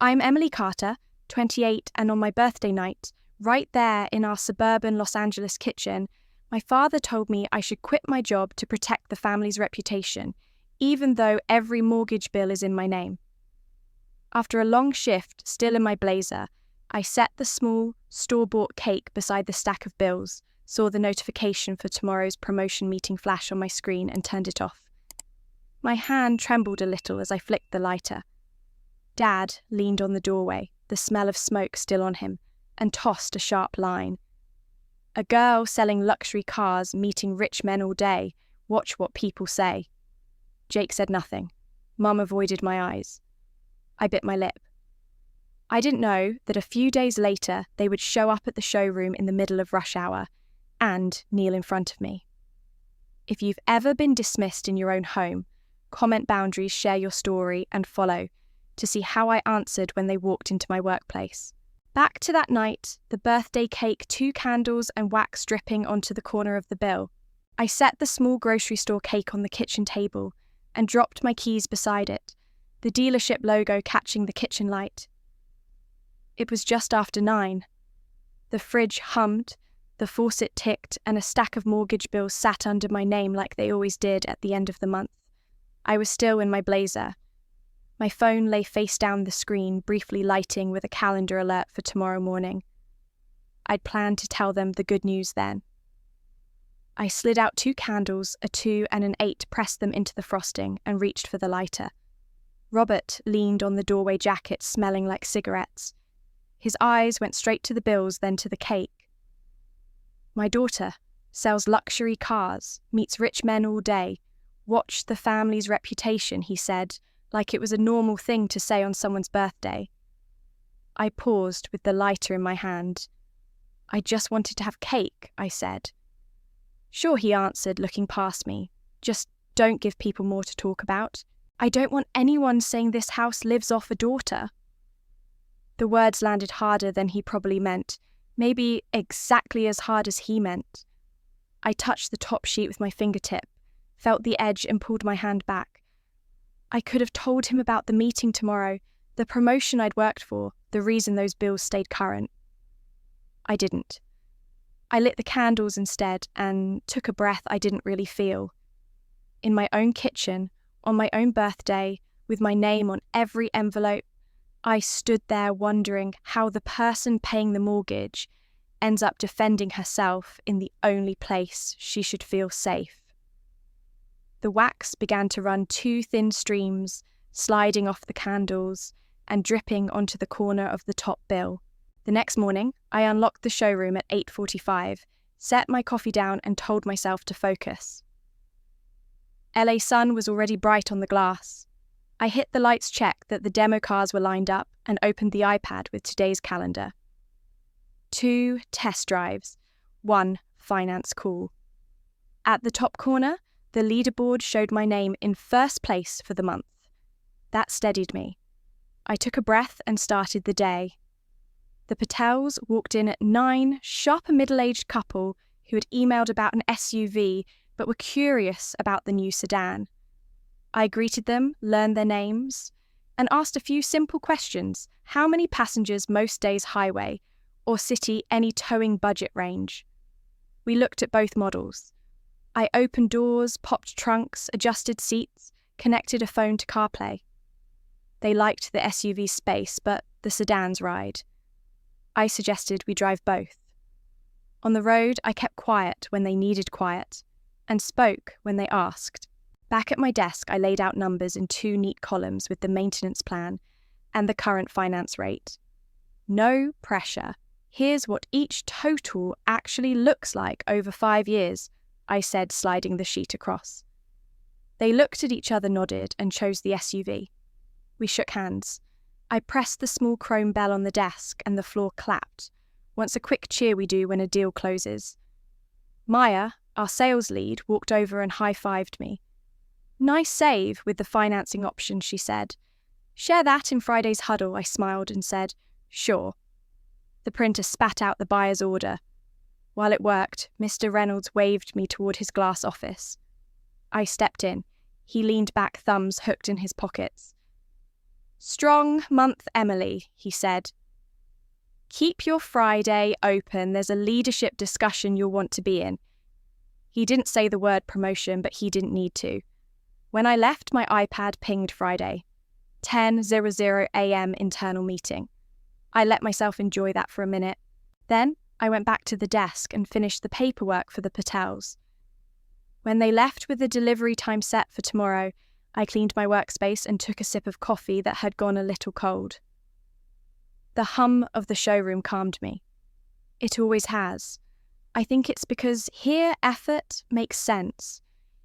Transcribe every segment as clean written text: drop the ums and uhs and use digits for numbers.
I'm Emily Carter, 28, and on my birthday night, right there in our suburban Los Angeles kitchen, my father told me I should quit my job to protect the family's reputation, even though every mortgage bill is in my name. After a long shift, still in my blazer, I set the small, store-bought cake beside the stack of bills, saw the notification for tomorrow's promotion meeting flash on my screen and turned it off. My hand trembled a little as I flicked the lighter. Dad leaned on the doorway, the smell of smoke still on him, and tossed a sharp line. A girl selling luxury cars meeting rich men all day. Watch what people say. Jake said nothing. Mum avoided my eyes. I bit my lip. I didn't know that a few days later they would show up at the showroom in the middle of rush hour and kneel in front of me. If you've ever been dismissed in your own home, comment boundaries, share your story, and follow to see how I answered when they walked into my workplace. Back to that night, the birthday cake, 2 candles, and wax dripping onto the corner of the bill. I set the small grocery store cake on the kitchen table and dropped my keys beside it, the dealership logo catching the kitchen light. It was just after 9. The fridge hummed, the faucet ticked, and a stack of mortgage bills sat under my name like they always did at the end of the month. I was still in my blazer. My phone lay face down the screen, briefly lighting with a calendar alert for tomorrow morning. I'd planned to tell them the good news then. I slid out 2 candles, a 2 and an 8, pressed them into the frosting, and reached for the lighter. Robert leaned on the doorway jacket, smelling like cigarettes. His eyes went straight to the bills, then to the cake. My daughter sells luxury cars, meets rich men all day. Watch the family's reputation, he said, like it was a normal thing to say on someone's birthday. I paused with the lighter in my hand. I just wanted to have cake, I said. Sure, he answered, looking past me. Just don't give people more to talk about. I don't want anyone saying this house lives off a daughter. The words landed harder than he probably meant, maybe exactly as hard as he meant. I touched the top sheet with my fingertip, felt the edge and pulled my hand back. I could have told him about the meeting tomorrow, the promotion I'd worked for, the reason those bills stayed current. I didn't. I lit the candles instead and took a breath I didn't really feel. In my own kitchen, on my own birthday, with my name on every envelope, I stood there wondering how the person paying the mortgage ends up defending herself in the only place she should feel safe. The wax began to run 2 thin streams, sliding off the candles and dripping onto the corner of the top bill. The next morning, I unlocked the showroom at 8:45, set my coffee down and told myself to focus. LA sun was already bright on the glass. I hit the lights check that the demo cars were lined up and opened the iPad with today's calendar. 2 test drives, 1 finance call. At the top corner, the leaderboard showed my name in first place for the month. That steadied me. I took a breath and started the day. The Patels walked in at 9, sharp a middle-aged couple who had emailed about an SUV but were curious about the new sedan. I greeted them, learned their names, and asked a few simple questions. How many passengers most days highway, or city any towing budget range? We looked at both models. I opened doors, popped trunks, adjusted seats, connected a phone to CarPlay. They liked the SUV space, but the sedan's ride. I suggested we drive both. On the road, I kept quiet when they needed quiet, and spoke when they asked. Back at my desk, I laid out numbers in 2 neat columns with the maintenance plan and the current finance rate. No pressure. Here's what each total actually looks like over 5 years, I said, sliding the sheet across. They looked at each other, nodded, and chose the SUV. We shook hands. I pressed the small chrome bell on the desk and the floor clapped, once a quick cheer we do when a deal closes. Maya, our sales lead, walked over and high-fived me. Nice save with the financing option, she said. Share that in Friday's huddle, I smiled and said, sure. The printer spat out the buyer's order. While it worked, Mr. Reynolds waved me toward his glass office. I stepped in. He leaned back, thumbs hooked in his pockets. "Strong month, Emily," he said. "Keep your Friday open. There's a leadership discussion you'll want to be in." He didn't say the word promotion, but he didn't need to. When I left, my iPad pinged Friday. 10:00 a.m. internal meeting. I let myself enjoy that for a minute. Then I went back to the desk and finished the paperwork for the Patels. When they left with the delivery time set for tomorrow, I cleaned my workspace and took a sip of coffee that had gone a little cold. The hum of the showroom calmed me. It always has. I think it's because here effort makes sense.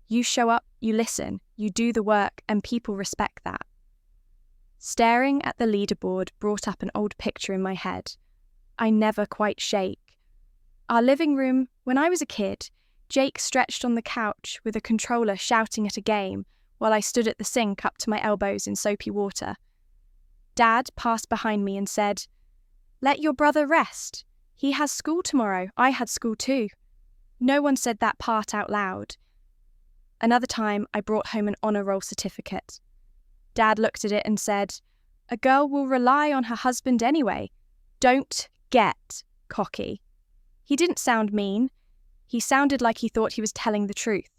You show up, you listen, you do the work, and people respect that. Staring at the leaderboard brought up an old picture in my head. I never quite shake. Our living room, when I was a kid, Jake stretched on the couch with a controller shouting at a game while I stood at the sink up to my elbows in soapy water. Dad passed behind me and said, "Let your brother rest. He has school tomorrow. I had school too." No one said that part out loud. Another time, I brought home an honour roll certificate. Dad looked at it and said, "A girl will rely on her husband anyway. Don't get cocky." He didn't sound mean. He sounded like he thought he was telling the truth.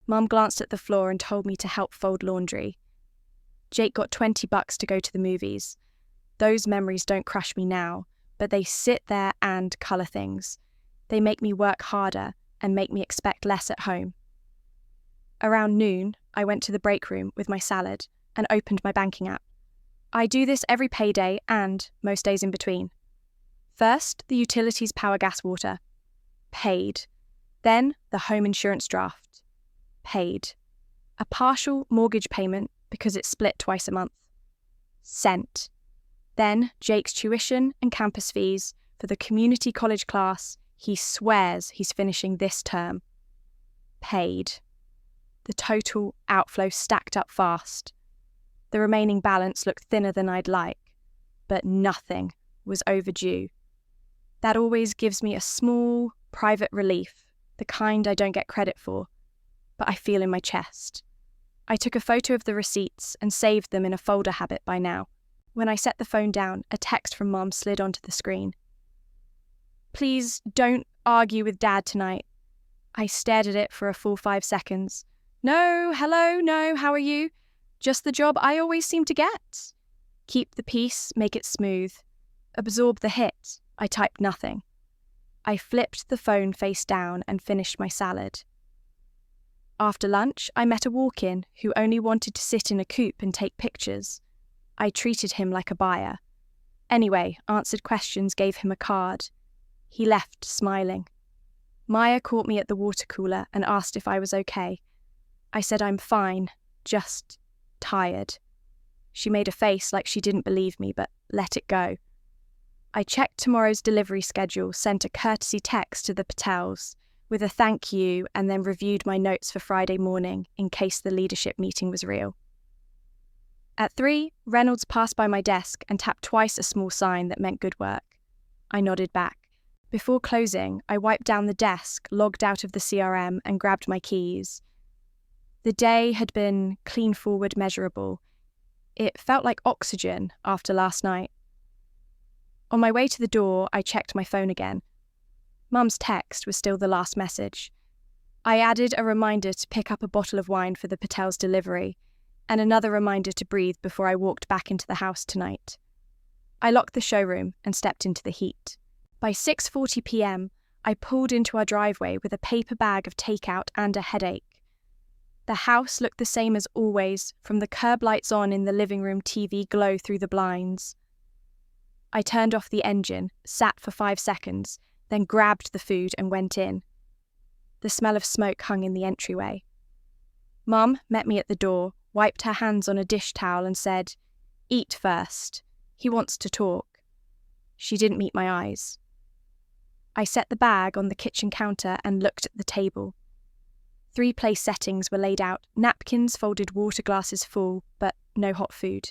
Mum glanced at the floor and told me to help fold laundry. Jake got $20 to go to the movies. Those memories don't crush me now, but they sit there and colour things. They make me work harder and make me expect less at home. Around noon, I went to the break room with my salad and opened my banking app. I do this every payday and most days in between. First, the utilities, power, gas, water. Paid. Then, the home insurance draft. Paid. A partial mortgage payment because it's split twice a month. Sent. Then, Jake's tuition and campus fees for the community college class he swears he's finishing this term. Paid. The total outflow stacked up fast. The remaining balance looked thinner than I'd like, but nothing was overdue. That always gives me a small, private relief, the kind I don't get credit for, but I feel in my chest. I took a photo of the receipts and saved them in a folder habit by now. When I set the phone down, a text from Mom slid onto the screen. "Please don't argue with Dad tonight." I stared at it for a full 5 seconds. "No, hello, no, how are you? Just the job I always seem to get." Keep the peace, make it smooth. Absorb the hit. I typed nothing. I flipped the phone face down and finished my salad. After lunch, I met a walk-in who only wanted to sit in a coupe and take pictures. I treated him like a buyer. Anyway, answered questions, gave him a card. He left, smiling. Maya caught me at the water cooler and asked if I was okay. I said I'm fine, just tired. She made a face like she didn't believe me, but let it go. I checked tomorrow's delivery schedule, sent a courtesy text to the Patels with a thank you, and then reviewed my notes for Friday morning in case the leadership meeting was real. At 3, Reynolds passed by my desk and tapped twice a small sign that meant good work. I nodded back. Before closing, I wiped down the desk, logged out of the CRM, and grabbed my keys. The day had been clean forward measurable. It felt like oxygen after last night. On my way to the door, I checked my phone again. Mum's text was still the last message. I added a reminder to pick up a bottle of wine for the Patel's delivery, and another reminder to breathe before I walked back into the house tonight. I locked the showroom and stepped into the heat. By 6:40 p.m, I pulled into our driveway with a paper bag of takeout and a headache. The house looked the same as always, from the curb lights on in the living room TV glow through the blinds. I turned off the engine, sat for 5 seconds, then grabbed the food and went in. The smell of smoke hung in the entryway. Mum met me at the door, wiped her hands on a dish towel and said, "Eat first. He wants to talk." She didn't meet my eyes. I set the bag on the kitchen counter and looked at the table. 3 place settings were laid out, napkins, folded water glasses full, but no hot food.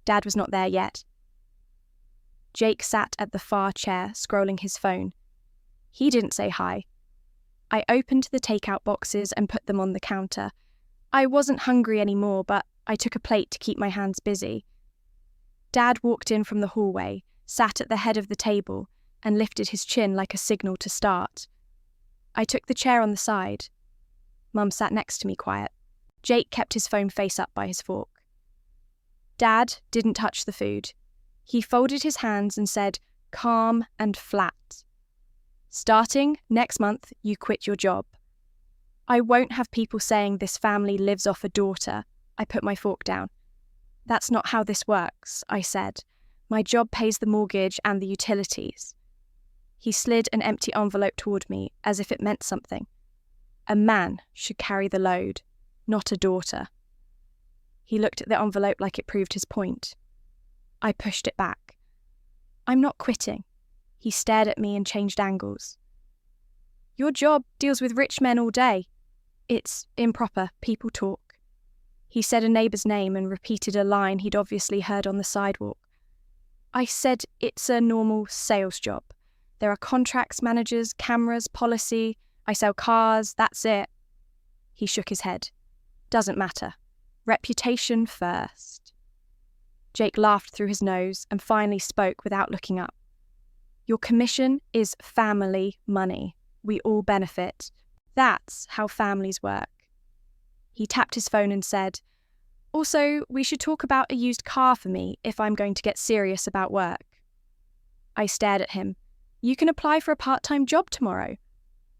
Dad was not there yet. Jake sat at the far chair, scrolling his phone. He didn't say hi. I opened the takeout boxes and put them on the counter. I wasn't hungry anymore, but I took a plate to keep my hands busy. Dad walked in from the hallway, sat at the head of the table, and lifted his chin like a signal to start. I took the chair on the side. Mum sat next to me quiet. Jake kept his phone face up by his fork. Dad didn't touch the food. He folded his hands and said, calm and flat. Starting next month, you quit your job. I won't have people saying this family lives off a daughter. I put my fork down. That's not how this works, I said. My job pays the mortgage and the utilities. He slid an empty envelope toward me as if it meant something. A man should carry the load, not a daughter. He looked at the envelope like it proved his point. I pushed it back. I'm not quitting. He stared at me and changed angles. Your job deals with rich men all day. It's improper, people talk. He said a neighbour's name and repeated a line he'd obviously heard on the sidewalk. I said it's a normal sales job. There are contracts, managers, cameras, policy. I sell cars, that's it. He shook his head. Doesn't matter. Reputation first. Jake laughed through his nose and finally spoke without looking up. Your commission is family money. We all benefit. That's how families work. He tapped his phone and said, also, we should talk about a used car for me if I'm going to get serious about work. I stared at him. You can apply for a part-time job tomorrow.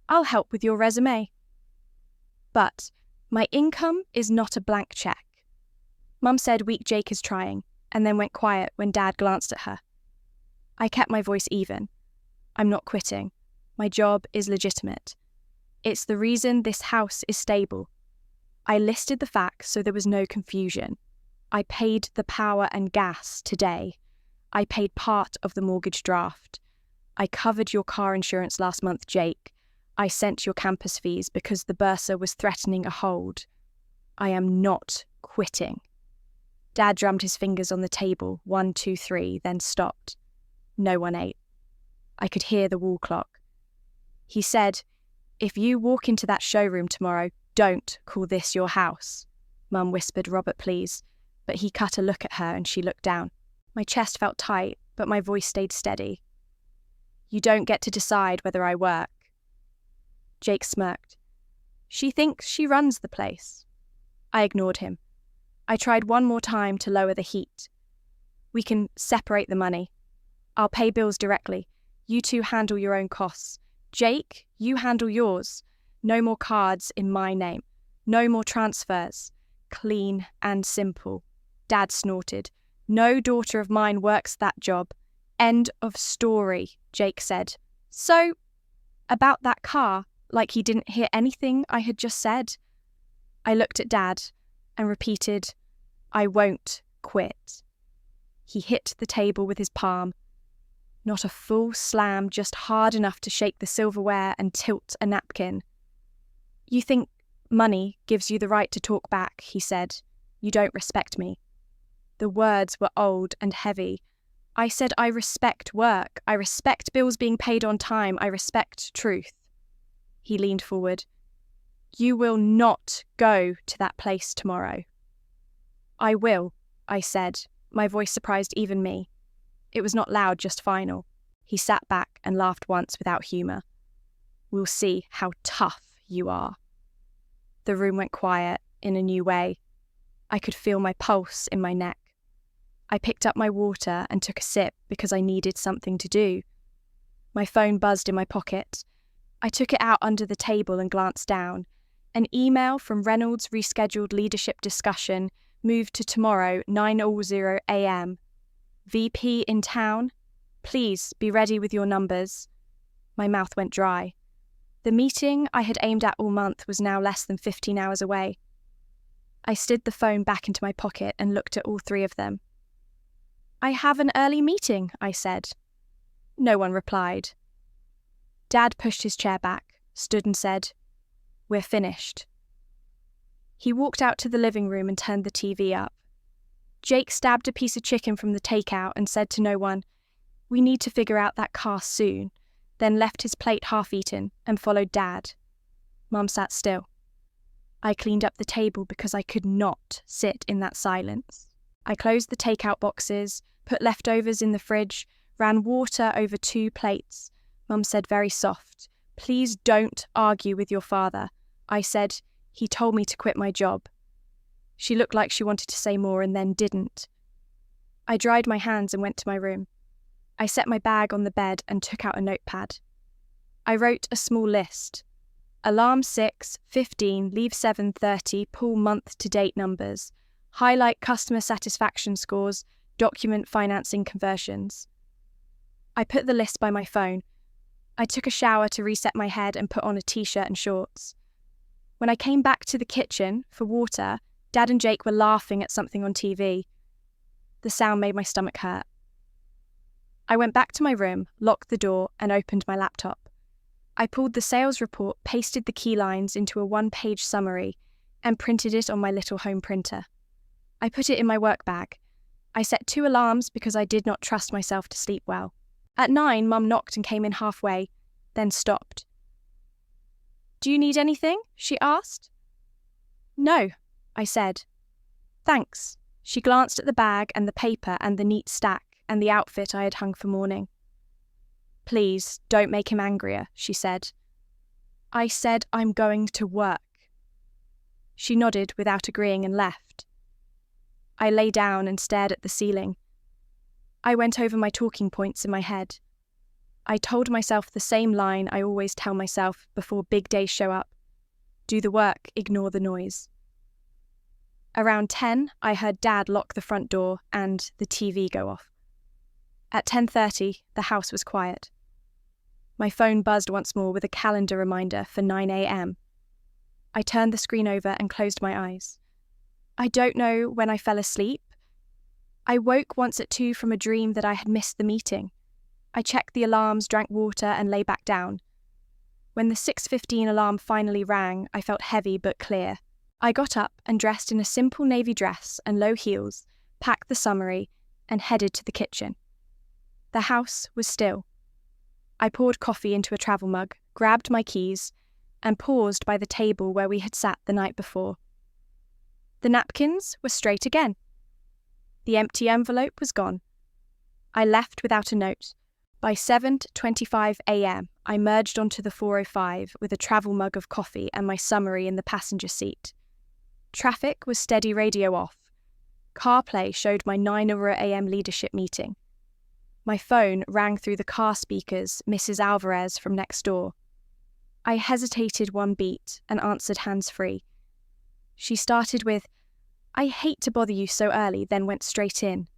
I'll help with your resume. But my income is not a blank check. Mum said weak Jake is trying, and then went quiet when Dad glanced at her. I kept my voice even. I'm not quitting. My job is legitimate. It's the reason this house is stable. I listed the facts so there was no confusion. I paid the power and gas today. I paid part of the mortgage draft. I covered your car insurance last month, Jake. I sent your campus fees because the bursar was threatening a hold. I am not quitting. Dad drummed his fingers on the table, 1, 2, 3, then stopped. No one ate. I could hear the wall clock. He said, if you walk into that showroom tomorrow, don't call this your house. Mum whispered, Robert, please. But he cut a look at her and she looked down. My chest felt tight, but my voice stayed steady. You don't get to decide whether I work. Jake smirked. She thinks she runs the place. I ignored him. I tried one more time to lower the heat. We can separate the money. I'll pay bills directly. You two handle your own costs. Jake, you handle yours. No more cards in my name. No more transfers. Clean and simple. Dad snorted. No daughter of mine works that job. End of story, Jake said. So, about that car, like he didn't hear anything I had just said. I looked at Dad and repeated, I won't quit. He hit the table with his palm. Not a full slam, just hard enough to shake the silverware and tilt a napkin. You think money gives you the right to talk back, he said. You don't respect me. The words were old and heavy. I said I respect work. I respect bills being paid on time. I respect truth. He leaned forward. You will not go to that place tomorrow. I will, I said. My voice surprised even me. It was not loud, just final. He sat back and laughed once without humour. We'll see how tough you are. The room went quiet in a new way. I could feel my pulse in my neck. I picked up my water and took a sip because I needed something to do. My phone buzzed in my pocket. I took it out under the table and glanced down. An email from Reynolds' rescheduled leadership discussion moved to tomorrow, 9:00 a.m. VP in town? Please be ready with your numbers. My mouth went dry. The meeting I had aimed at all month was now less than 15 hours away. I slid the phone back into my pocket and looked at all three of them. I have an early meeting, I said. No one replied. Dad pushed his chair back, stood and said, We're finished. He walked out to the living room and turned the TV up. Jake stabbed a piece of chicken from the takeout and said to no one, We need to figure out that car soon, then left his plate half-eaten and followed Dad. Mum sat still. I cleaned up the table because I could not sit in that silence. I closed the takeout boxes, put leftovers in the fridge, ran water over 2 plates. Mum said very soft, "Please don't argue with your father." I said, "He told me to quit my job." She looked like she wanted to say more and then didn't. I dried my hands and went to my room. I set my bag on the bed and took out a notepad. I wrote a small list. Alarm 6, 15, leave 7:30, pull month-to-date numbers. Highlight customer satisfaction scores, document financing conversions. I put the list by my phone. I took a shower to reset my head and put on a t-shirt and shorts. When I came back to the kitchen for water, Dad and Jake were laughing at something on TV. The sound made my stomach hurt. I went back to my room, locked the door, and opened my laptop. I pulled the sales report, pasted the key lines into a 1-page summary, and printed it on my little home printer. I put it in my work bag. I set 2 alarms because I did not trust myself to sleep well. At 9, Mum knocked and came in halfway, then stopped. "Do you need anything?" she asked. "No," I said. "Thanks." She glanced at the bag and the paper and the neat stack and the outfit I had hung for morning. "Please, don't make him angrier," she said. I said, "I'm going to work." She nodded without agreeing and left. I lay down and stared at the ceiling. I went over my talking points in my head. I told myself the same line I always tell myself before big days show up. Do the work, ignore the noise. Around 10, I heard Dad lock the front door and the TV go off. At 10:30, the house was quiet. My phone buzzed once more with a calendar reminder for 9 a.m. I turned the screen over and closed my eyes. I don't know when I fell asleep. I woke once at 2 from a dream that I had missed the meeting. I checked the alarms, drank water, and lay back down. When the 6:15 alarm finally rang, I felt heavy but clear. I got up and dressed in a simple navy dress and low heels, packed the summary, and headed to the kitchen. The house was still. I poured coffee into a travel mug, grabbed my keys, and paused by the table where we had sat the night before. The napkins were straight again. The empty envelope was gone. I left without a note. By 7:25 a.m., I merged onto the 405 with a travel mug of coffee and my summary in the passenger seat. Traffic was steady, radio off. CarPlay showed my 9 a.m. leadership meeting. My phone rang through the car speakers, Mrs. Alvarez from next door. I hesitated one beat and answered hands-free. She started with, "I hate to bother you so early," then went straight in.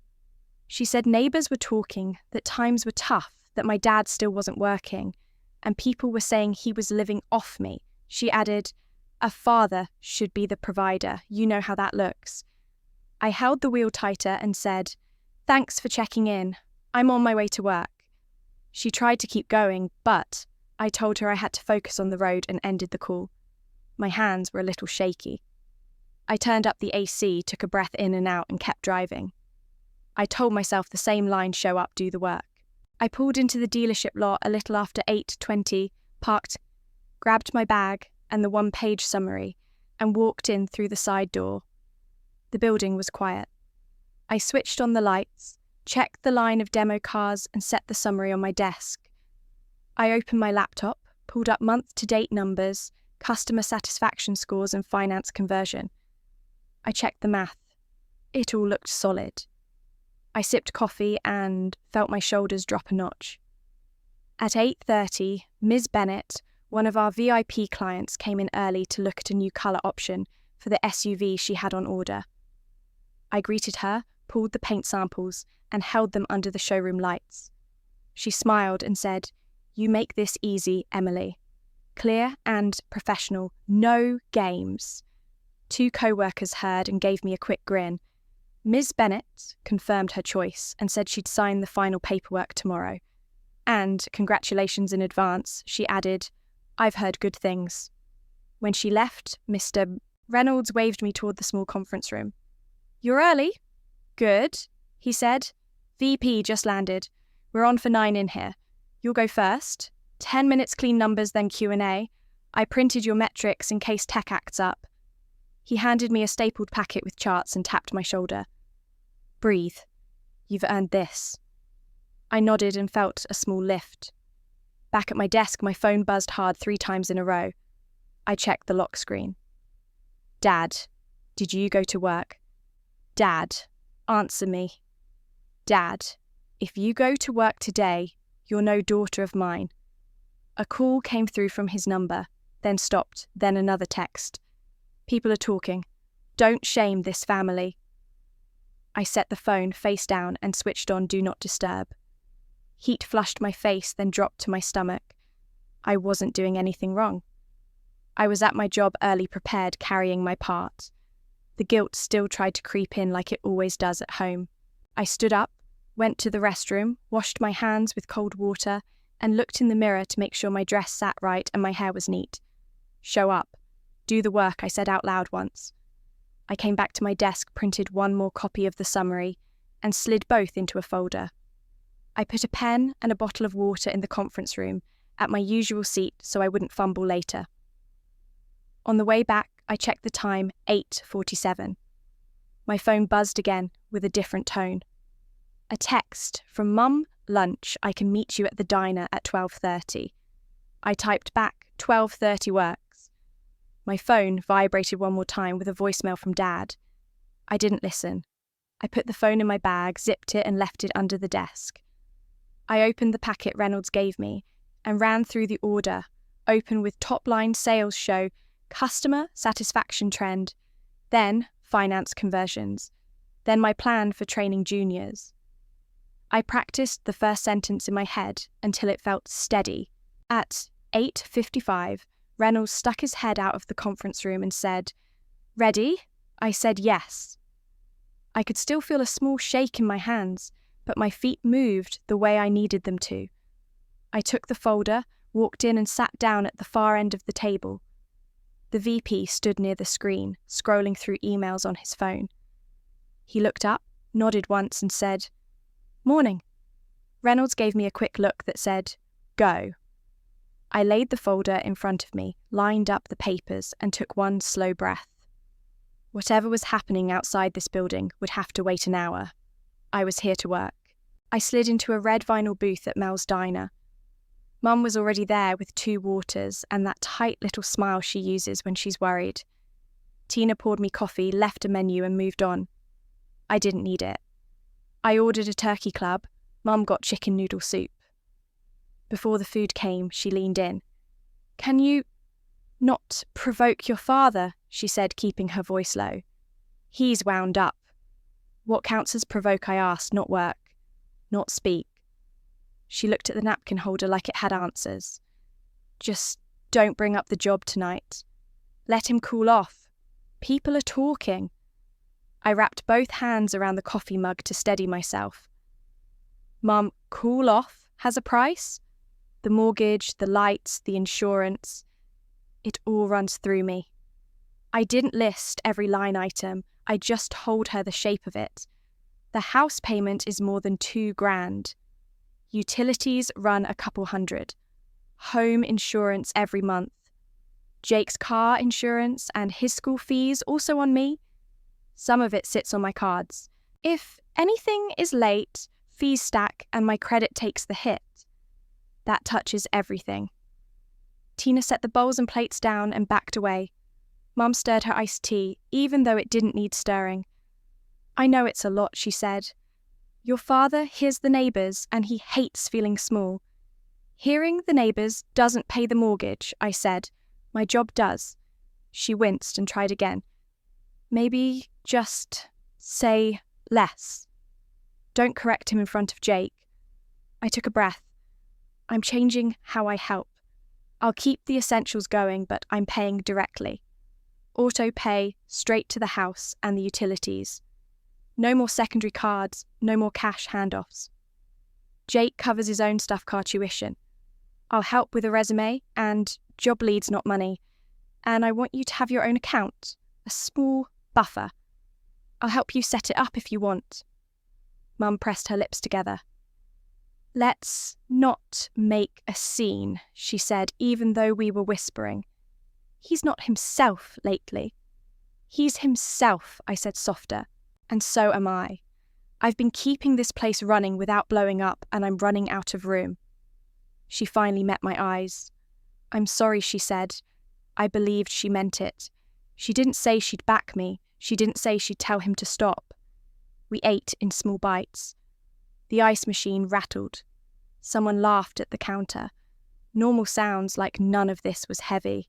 She said neighbours were talking, that times were tough, that my dad still wasn't working, and people were saying he was living off me. She added, "A father should be the provider. You know how that looks." I held the wheel tighter and said, "Thanks for checking in. I'm on my way to work." She tried to keep going, but I told her I had to focus on the road and ended the call. My hands were a little shaky. I turned up the AC, took a breath in and out, and kept driving. I told myself the same line, show up, do the work. I pulled into the dealership lot a little after 8:20, parked, grabbed my bag and the 1-page summary, and walked in through the side door. The building was quiet. I switched on the lights, checked the line of demo cars, and set the summary on my desk. I opened my laptop, pulled up month-to-date numbers, customer satisfaction scores, and finance conversion. I checked the math. It all looked solid. I sipped coffee and felt my shoulders drop a notch. At 8:30, Ms. Bennett, one of our VIP clients, came in early to look at a new colour option for the SUV she had on order. I greeted her, pulled the paint samples, and held them under the showroom lights. She smiled and said, "You make this easy, Emily. Clear and professional, no games." 2 co-workers heard and gave me a quick grin. Ms. Bennett confirmed her choice and said she'd sign the final paperwork tomorrow. And, congratulations in advance, she added, "I've heard good things." When she left, Mr. Reynolds waved me toward the small conference room. "You're early?" "Good," he said. "VP just landed. We're on for 9 in here. You'll go first. 10 minutes clean numbers, then Q&A. I printed your metrics in case tech acts up." He handed me a stapled packet with charts and tapped my shoulder. "Breathe. You've earned this." I nodded and felt a small lift. Back at my desk, my phone buzzed hard 3 times in a row. I checked the lock screen. "Dad, did you go to work? Dad, answer me. Dad, if you go to work today, you're no daughter of mine." A call came through from his number, then stopped, then another text. "People are talking. Don't shame this family." I set the phone face down and switched on Do Not Disturb. Heat flushed my face, then dropped to my stomach. I wasn't doing anything wrong. I was at my job early prepared, carrying my part. The guilt still tried to creep in like it always does at home. I stood up, went to the restroom, washed my hands with cold water, and looked in the mirror to make sure my dress sat right and my hair was neat. "Show up. Do the work," I said out loud once. I came back to my desk, printed one more copy of the summary, and slid both into a folder. I put a pen and a bottle of water in the conference room at my usual seat so I wouldn't fumble later. On the way back, I checked the time, 8:47. My phone buzzed again with a different tone. A text from Mum, "Lunch, I can meet you at the diner at 12:30. I typed back, 12:30 works. My phone vibrated one more time with a voicemail from Dad. I didn't listen. I put the phone in my bag, zipped it and left it under the desk. I opened the packet Reynolds gave me and ran through the order, open with top-line sales show, customer satisfaction trend, then finance conversions, then my plan for training juniors. I practiced the first sentence in my head until it felt steady. At 8:55, Reynolds stuck his head out of the conference room and said, "Ready?" I said yes. I could still feel a small shake in my hands, but my feet moved the way I needed them to. I took the folder, walked in and sat down at the far end of the table. The VP stood near the screen, scrolling through emails on his phone. He looked up, nodded once and said, "Morning." Reynolds gave me a quick look that said, "Go." I laid the folder in front of me, lined up the papers, and took one slow breath. Whatever was happening outside this building would have to wait an hour. I was here to work. I slid into a red vinyl booth at Mel's Diner. Mum was already there with 2 waters and that tight little smile she uses when she's worried. Tina poured me coffee, left a menu and moved on. I didn't need it. I ordered a turkey club. Mum got chicken noodle soup. Before the food came, she leaned in. "Can you not provoke your father?" she said, keeping her voice low. "He's wound up." "What counts as provoke?" I asked, "not work, not speak." She looked at the napkin holder like it had answers. "Just don't bring up the job tonight. Let him cool off. People are talking." I wrapped both hands around the coffee mug to steady myself. "Mum, cool off has a price? The mortgage, the lights, the insurance. It all runs through me." I didn't list every line item, I just told her the shape of it. The house payment is more than $2,000. Utilities run a couple hundred. Home insurance every month. Jake's car insurance and his school fees also on me. Some of it sits on my cards. If anything is late, fees stack and my credit takes the hit. That touches everything. Tina set the bowls and plates down and backed away. Mum stirred her iced tea, even though it didn't need stirring. "I know it's a lot," she said. "Your father hears the neighbours and he hates feeling small." "Hearing the neighbours doesn't pay the mortgage," I said. "My job does." She winced and tried again. "Maybe just say less. Don't correct him in front of Jake." I took a breath. "I'm changing how I help. I'll keep the essentials going, but I'm paying directly. Auto pay, straight to the house and the utilities. No more secondary cards, no more cash handoffs. Jake covers his own stuff car tuition. I'll help with a resume and job leads, not money. And I want you to have your own account, a small buffer. I'll help you set it up if you want." Mum pressed her lips together. "Let's not make a scene," she said, even though we were whispering. "He's not himself lately." "He's himself," I said softer, "and so am I. I've been keeping this place running without blowing up, and I'm running out of room. She finally met my eyes. I'm sorry, she said. I believed she meant it. She didn't say she'd back me. She didn't say she'd tell him to stop. We ate in small bites. The ice machine rattled. Someone laughed at the counter. Normal sounds, like none of this was heavy.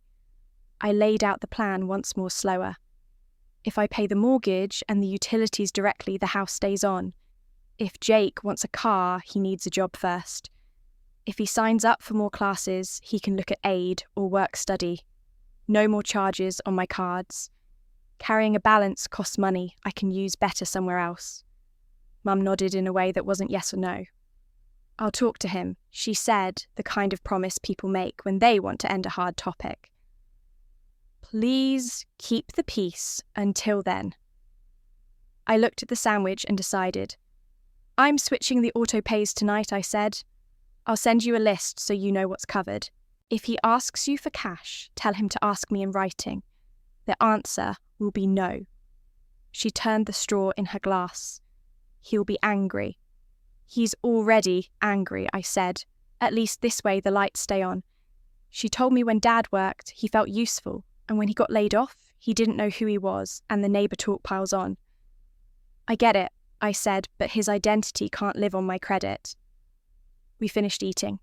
I laid out the plan once more, slower. If I pay the mortgage and the utilities directly, the house stays on. If Jake wants a car, he needs a job first. If he signs up for more classes, he can look at aid or work-study. No more charges on my cards. Carrying a balance costs money I can use better somewhere else. Mum nodded in a way that wasn't yes or no. I'll talk to him, she said, the kind of promise people make when they want to end a hard topic. Please keep the peace until then. I looked at the sandwich and decided. I'm switching the auto pays tonight, I said. I'll send you a list so you know what's covered. If he asks you for cash, tell him to ask me in writing. The answer will be no. She turned the straw in her glass. He'll be angry. He's already angry, I said. At least this way the lights stay on. She told me when Dad worked, he felt useful, and when he got laid off, he didn't know who he was, and the neighbour talk piles on. I get it, I said, but his identity can't live on my credit. We finished eating.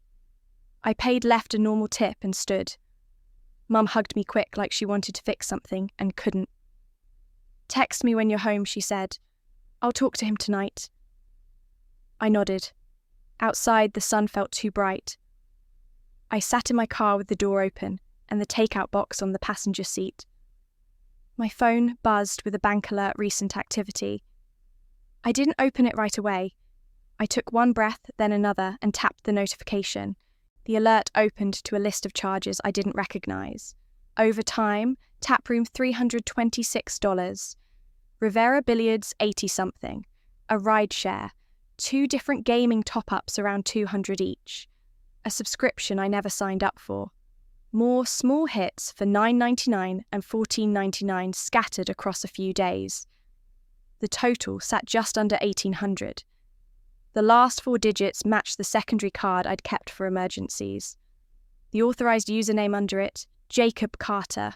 I paid Left a normal tip and stood. Mum hugged me quick like she wanted to fix something and couldn't. Text me when you're home, she said. I'll talk to him tonight. I nodded. Outside, the sun felt too bright. I sat in my car with the door open and the takeout box on the passenger seat. My phone buzzed with a bank alert, recent activity. I didn't open it right away. I took one breath, then another, and tapped the notification. The alert opened to a list of charges I didn't recognise. Overtime, taproom $326. Rivera Billiards 80-something. A ride share. 2 different gaming top-ups around $200 each. A subscription I never signed up for. More small hits for $9.99 and $14.99 scattered across a few days. The total sat just under $1,800. The last 4 digits matched the secondary card I'd kept for emergencies. The authorised username under it, Jacob Carter.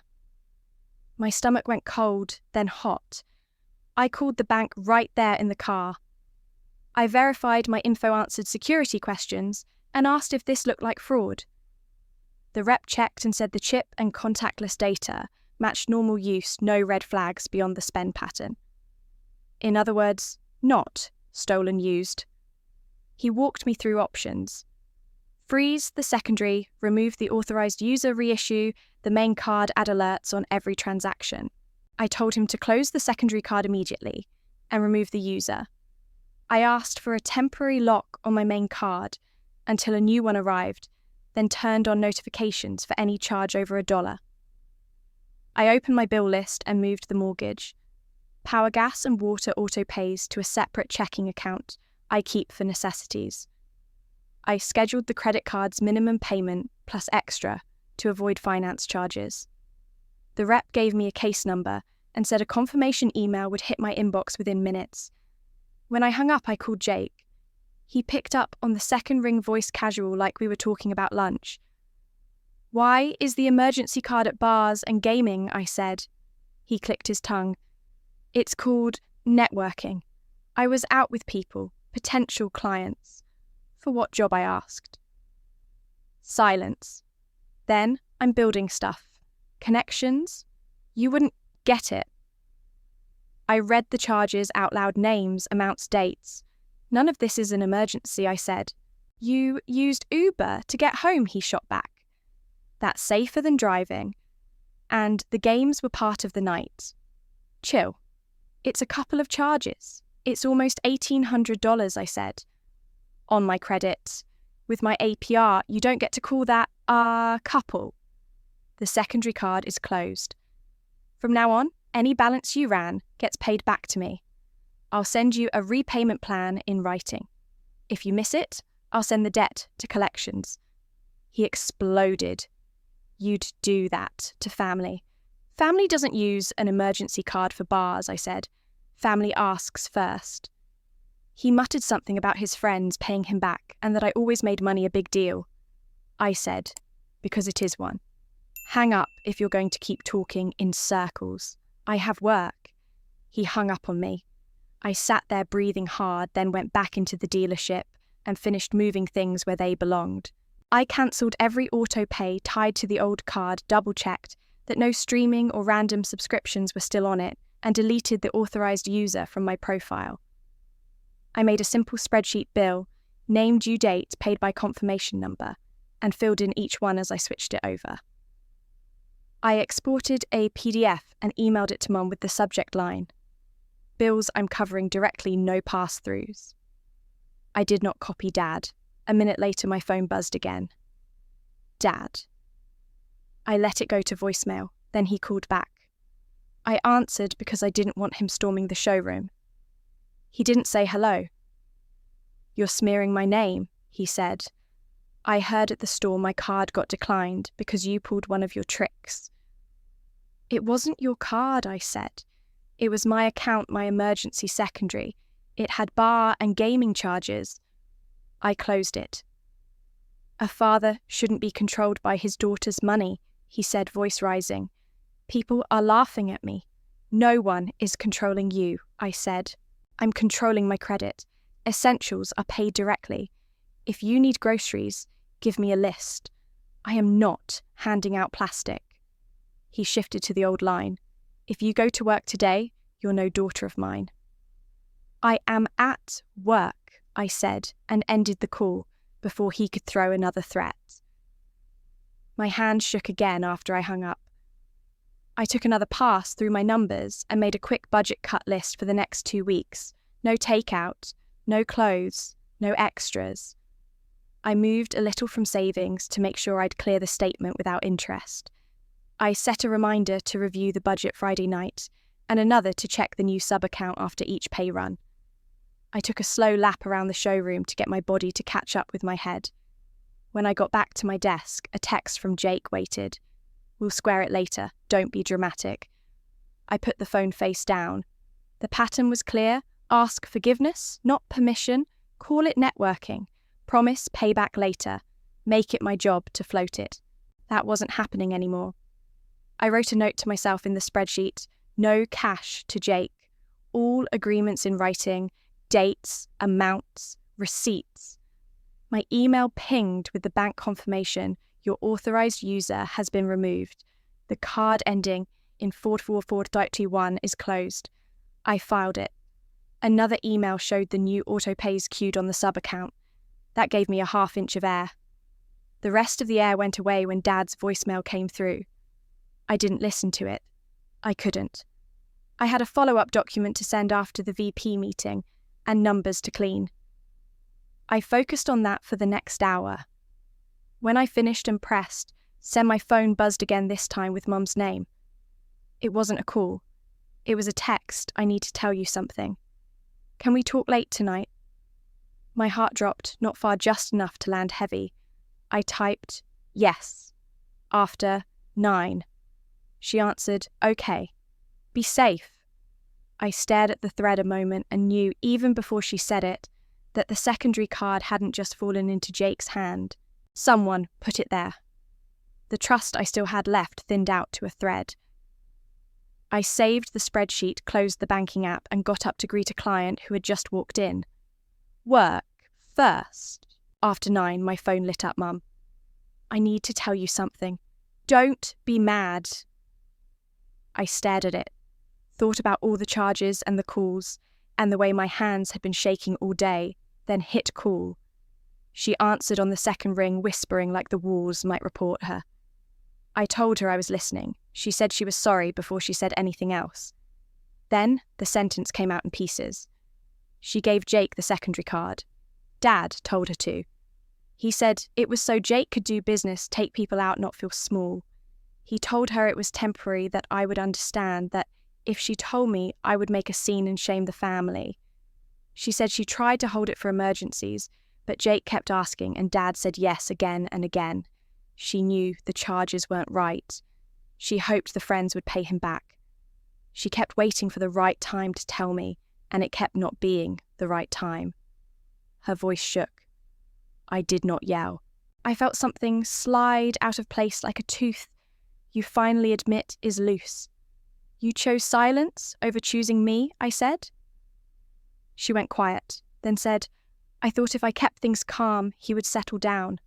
My stomach went cold, then hot. I called the bank right there in the car. I verified my info answered security questions and asked if this looked like fraud. The rep checked and said the chip and contactless data matched normal use, no red flags beyond the spend pattern. In other words, not stolen used. He walked me through options. Freeze the secondary, remove the authorised user, reissue the main card, add alerts on every transaction. I told him to close the secondary card immediately and remove the user. I asked for a temporary lock on my main card until a new one arrived, then turned on notifications for any charge over $1. I opened my bill list and moved the mortgage. Power, gas and water auto pays to a separate checking account I keep for necessities. I scheduled the credit card's minimum payment plus extra to avoid finance charges. The rep gave me a case number and said a confirmation email would hit my inbox within minutes. When I hung up, I called Jake. He picked up on the second ring, voice casual like we were talking about lunch. Why is the emergency card at bars and gaming? I said. He clicked his tongue. It's called networking. I was out with people, potential clients. For what job? I asked. Silence. Then I'm building stuff. Connections? You wouldn't get it. I read the charges out loud, names, amounts, dates. None of this is an emergency, I said. You used Uber to get home, he shot back. That's safer than driving. And the games were part of the night. Chill. It's a couple of charges. It's almost $1,800, I said. On my credit. With my APR, you don't get to call that a couple. The secondary card is closed. From now on, any balance you ran gets paid back to me. I'll send you a repayment plan in writing. If you miss it, I'll send the debt to collections. He exploded. You'd do that to family. Family doesn't use an emergency card for bars, I said. Family asks first. He muttered something about his friends paying him back and that I always made money a big deal. I said, because it is one. Hang up if you're going to keep talking in circles. I have work. He hung up on me. I sat there breathing hard, then went back into the dealership and finished moving things where they belonged. I cancelled every auto pay tied to the old card, double-checked that no streaming or random subscriptions were still on it, and deleted the authorized user from my profile. I made a simple spreadsheet bill, named due date, paid by confirmation number, and filled in each one as I switched it over. I exported a PDF and emailed it to Mum with the subject line, "Bills I'm covering directly, no pass-throughs." I did not copy Dad. A minute later, my phone buzzed again. Dad. I let it go to voicemail, then he called back. I answered because I didn't want him storming the showroom. He didn't say hello. "You're smearing my name," he said. "I heard at the store my card got declined because you pulled one of your tricks." "It wasn't your card," I said. "It was my account, my emergency secondary. It had bar and gaming charges." I closed it. "A father shouldn't be controlled by his daughter's money," he said, voice rising. "People are laughing at me." "No one is controlling you," I said. "I'm controlling my credit. Essentials are paid directly. If you need groceries, give me a list. I am not handing out plastic." He shifted to the old line. "If you go to work today, you're no daughter of mine." "I am at work," I said, and ended the call before he could throw another threat. My hand shook again after I hung up. I took another pass through my numbers and made a quick budget cut list for the next 2 weeks. No takeout, no clothes, no extras. I moved a little from savings to make sure I'd clear the statement without interest. I set a reminder to review the budget Friday night and another to check the new sub-account after each pay run. I took a slow lap around the showroom to get my body to catch up with my head. When I got back to my desk, a text from Jake waited. "We'll square it later. Don't be dramatic." I put the phone face down. The pattern was clear. Ask forgiveness, not permission. Call it networking. Promise payback later. Make it my job to float it. That wasn't happening anymore. I wrote a note to myself in the spreadsheet. No cash to Jake. All agreements in writing, dates, amounts, receipts. My email pinged with the bank confirmation. Your authorized user has been removed. The card ending in 444.21 is closed. I filed it. Another email showed the new autopays queued on the sub-account. That gave me a half-inch of air. The rest of the air went away when Dad's voicemail came through. I didn't listen to it. I couldn't. I had a follow-up document to send after the VP meeting and numbers to clean. I focused on that for the next hour. When I finished and pressed, send, my phone buzzed again, this time with Mum's name. It wasn't a call. It was a text. "I need to tell you something. Can we talk late tonight?" My heart dropped, not far, just enough to land heavy. I typed, "Yes." After 9. She answered, "Okay. Be safe." I stared at the thread a moment and knew, even before she said it, that the secondary card hadn't just fallen into Jake's hand. Someone put it there. The trust I still had left thinned out to a thread. I saved the spreadsheet, closed the banking app, and got up to greet a client who had just walked in. "Work first." After 9, my phone lit up. "Mum, I need to tell you something. Don't be mad." I stared at it, thought about all the charges and the calls, and the way my hands had been shaking all day, then hit call. She answered on the second ring, whispering like the walls might report her. I told her I was listening. She said she was sorry before she said anything else. Then the sentence came out in pieces. She gave Jake the secondary card. Dad told her to. He said it was so Jake could do business, take people out, not feel small. He told her it was temporary, that I would understand, that if she told me, I would make a scene and shame the family. She said she tried to hold it for emergencies, but Jake kept asking, and Dad said yes again and again. She knew the charges weren't right. She hoped the friends would pay him back. She kept waiting for the right time to tell me, and it kept not being the right time. Her voice shook. I did not yell. I felt something slide out of place like a tooth you finally admit is loose. You chose silence over choosing me, I said. She went quiet, then said, I thought if I kept things calm, he would settle down.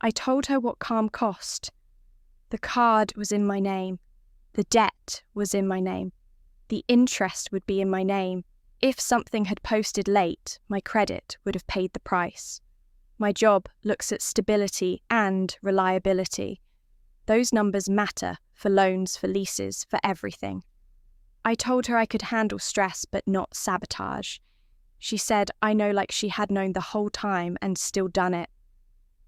I told her what calm cost. The card was in my name. The debt was in my name. The interest would be in my name. If something had posted late, my credit would have paid the price. My job looks at stability and reliability. Those numbers matter for loans, for leases, for everything. I told her I could handle stress but not sabotage. She said I know like she had known the whole time and still done it.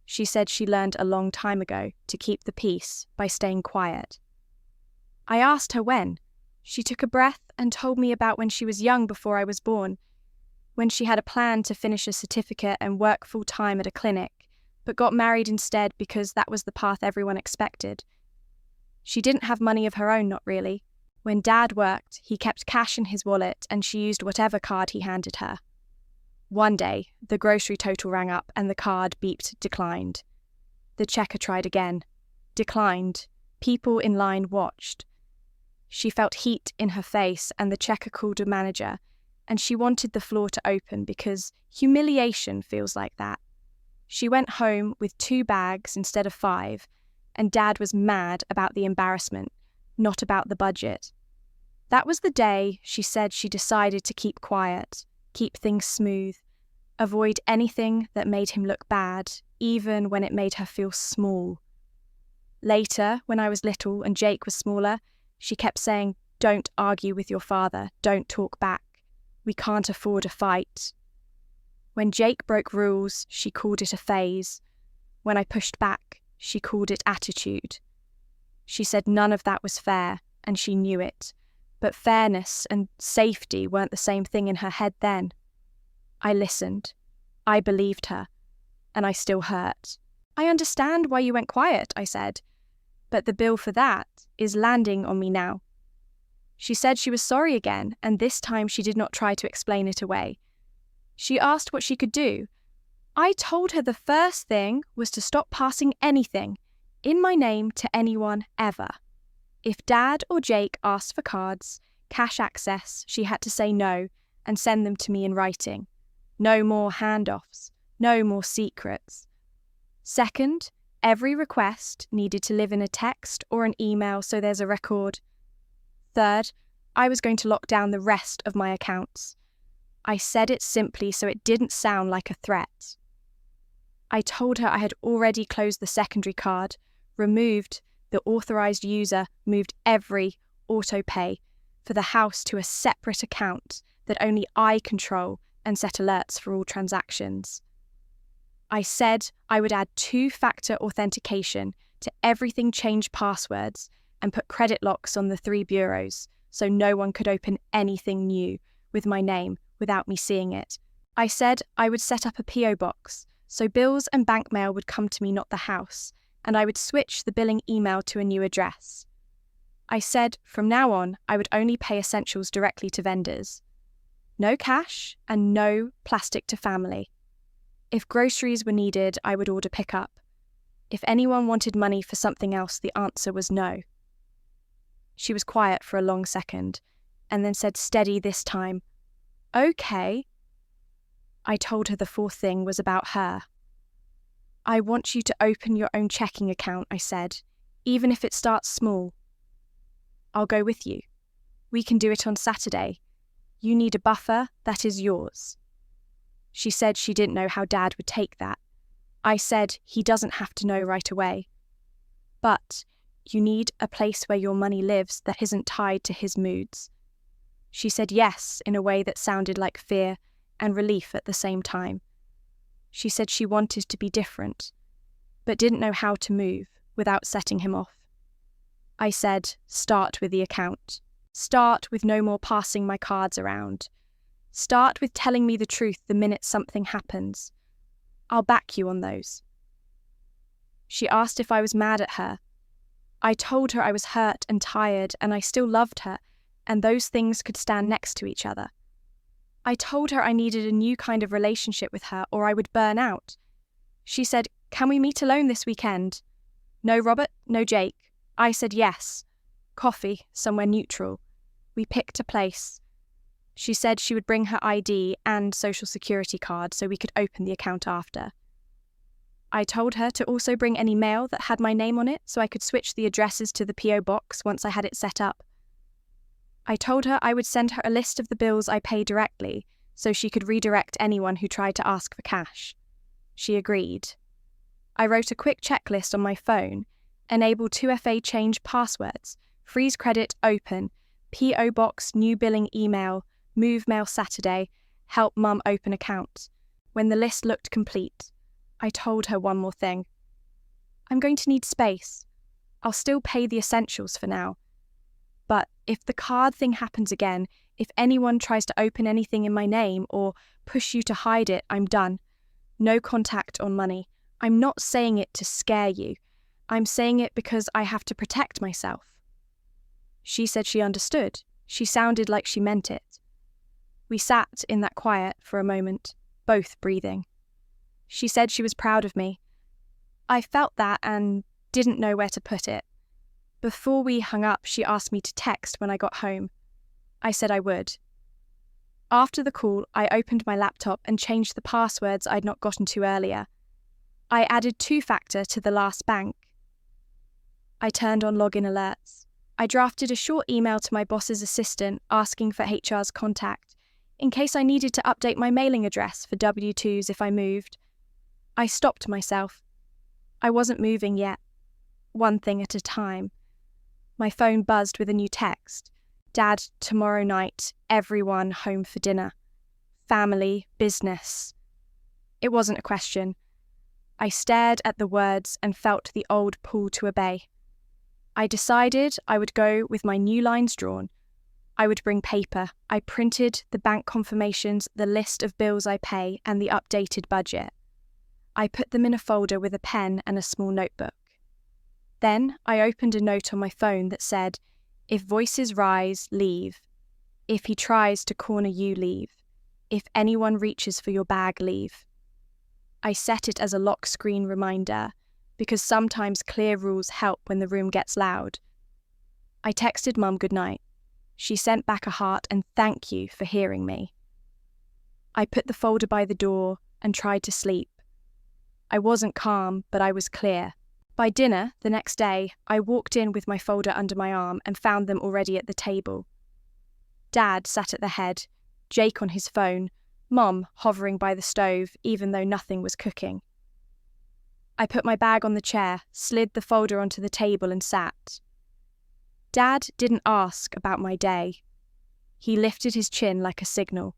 She said she learned a long time ago to keep the peace by staying quiet. I asked her when. She took a breath and told me about when she was young before I was born, when she had a plan to finish a certificate and work full-time at a clinic, but got married instead because that was the path everyone expected. She didn't have money of her own, not really. When Dad worked, he kept cash in his wallet and she used whatever card he handed her. One day, the grocery total rang up and the card beeped declined. The checker tried again. Declined. People in line watched. She felt heat in her face and the checker called a manager, and she wanted the floor to open because humiliation feels like that. She went home with 2 bags instead of 5, and Dad was mad about the embarrassment, not about the budget. That was the day she said she decided to keep quiet, keep things smooth, avoid anything that made him look bad, even when it made her feel small. Later, when I was little and Jake was smaller, she kept saying, "Don't argue with your father, don't talk back. We can't afford a fight." When Jake broke rules, she called it a phase. When I pushed back, she called it attitude. She said none of that was fair, and she knew it. But fairness and safety weren't the same thing in her head then. I listened. I believed her. And I still hurt. I understand why you went quiet, I said. But the bill for that is landing on me now. She said she was sorry again, and this time she did not try to explain it away. She asked what she could do. I told her the first thing was to stop passing anything in my name to anyone ever. If Dad or Jake asked for cards, cash access, she had to say no and send them to me in writing. No more handoffs, no more secrets. Second, every request needed to live in a text or an email so there's a record. Third, I was going to lock down the rest of my accounts. I said it simply so it didn't sound like a threat. I told her I had already closed the secondary card, removed the authorized user, moved every auto-pay for the house to a separate account that only I control and set alerts for all transactions. I said I would add 2-factor authentication to everything, change passwords, and put credit locks on the 3 bureaus so no one could open anything new with my name without me seeing it. I said I would set up a PO box so bills and bank mail would come to me, not the house, and I would switch the billing email to a new address. I said from now on I would only pay essentials directly to vendors. No cash and no plastic to family. If groceries were needed, I would order pickup. If anyone wanted money for something else, the answer was no. She was quiet for a long second, and then said steady this time, "Okay." I told her the 4th thing was about her. "I want you to open your own checking account," I said, "even if it starts small. I'll go with you. We can do it on Saturday. You need a buffer, that is yours." She said she didn't know how Dad would take that. I said he doesn't have to know right away. But you need a place where your money lives that isn't tied to his moods. She said yes in a way that sounded like fear and relief at the same time. She said she wanted to be different, but didn't know how to move without setting him off. I said, start with the account. Start with no more passing my cards around. Start with telling me the truth the minute something happens. I'll back you on those. She asked if I was mad at her. I told her I was hurt and tired and I still loved her, and those things could stand next to each other. I told her I needed a new kind of relationship with her or I would burn out. She said, "Can we meet alone this weekend?" No Robert, no Jake. I said yes. Coffee, somewhere neutral. We picked a place. She said she would bring her ID and social security card so we could open the account after. I told her to also bring any mail that had my name on it so I could switch the addresses to the PO box once I had it set up. I told her I would send her a list of the bills I pay directly so she could redirect anyone who tried to ask for cash. She agreed. I wrote a quick checklist on my phone: enable 2FA change passwords, freeze credit open, PO box new billing email, move mail Saturday, help mum open account. When the list looked complete, I told her one more thing. I'm going to need space. I'll still pay the essentials for now. But if the card thing happens again, if anyone tries to open anything in my name or push you to hide it, I'm done. No contact on money. I'm not saying it to scare you. I'm saying it because I have to protect myself. She said she understood. She sounded like she meant it. We sat in that quiet for a moment, both breathing. She said she was proud of me. I felt that and didn't know where to put it. Before we hung up, she asked me to text when I got home. I said I would. After the call, I opened my laptop and changed the passwords I'd not gotten to earlier. I added 2-factor to the last bank. I turned on login alerts. I drafted a short email to my boss's assistant asking for HR's contact, in case I needed to update my mailing address for W-2s if I moved. I stopped myself. I wasn't moving yet. One thing at a time. My phone buzzed with a new text. Dad, tomorrow night, everyone home for dinner. Family, business. It wasn't a question. I stared at the words and felt the old pull to obey. I decided I would go with my new lines drawn. I would bring paper. I printed the bank confirmations, the list of bills I pay, and the updated budget. I put them in a folder with a pen and a small notebook. Then I opened a note on my phone that said, "If voices rise, leave. If he tries to corner you, leave. If anyone reaches for your bag, leave." I set it as a lock screen reminder, because sometimes clear rules help when the room gets loud. I texted Mum goodnight. She sent back a heart and thank you for hearing me. I put the folder by the door and tried to sleep. I wasn't calm, but I was clear. By dinner, the next day, I walked in with my folder under my arm and found them already at the table. Dad sat at the head, Jake on his phone, Mum hovering by the stove even though nothing was cooking. I put my bag on the chair, slid the folder onto the table and sat. Dad didn't ask about my day. He lifted his chin like a signal.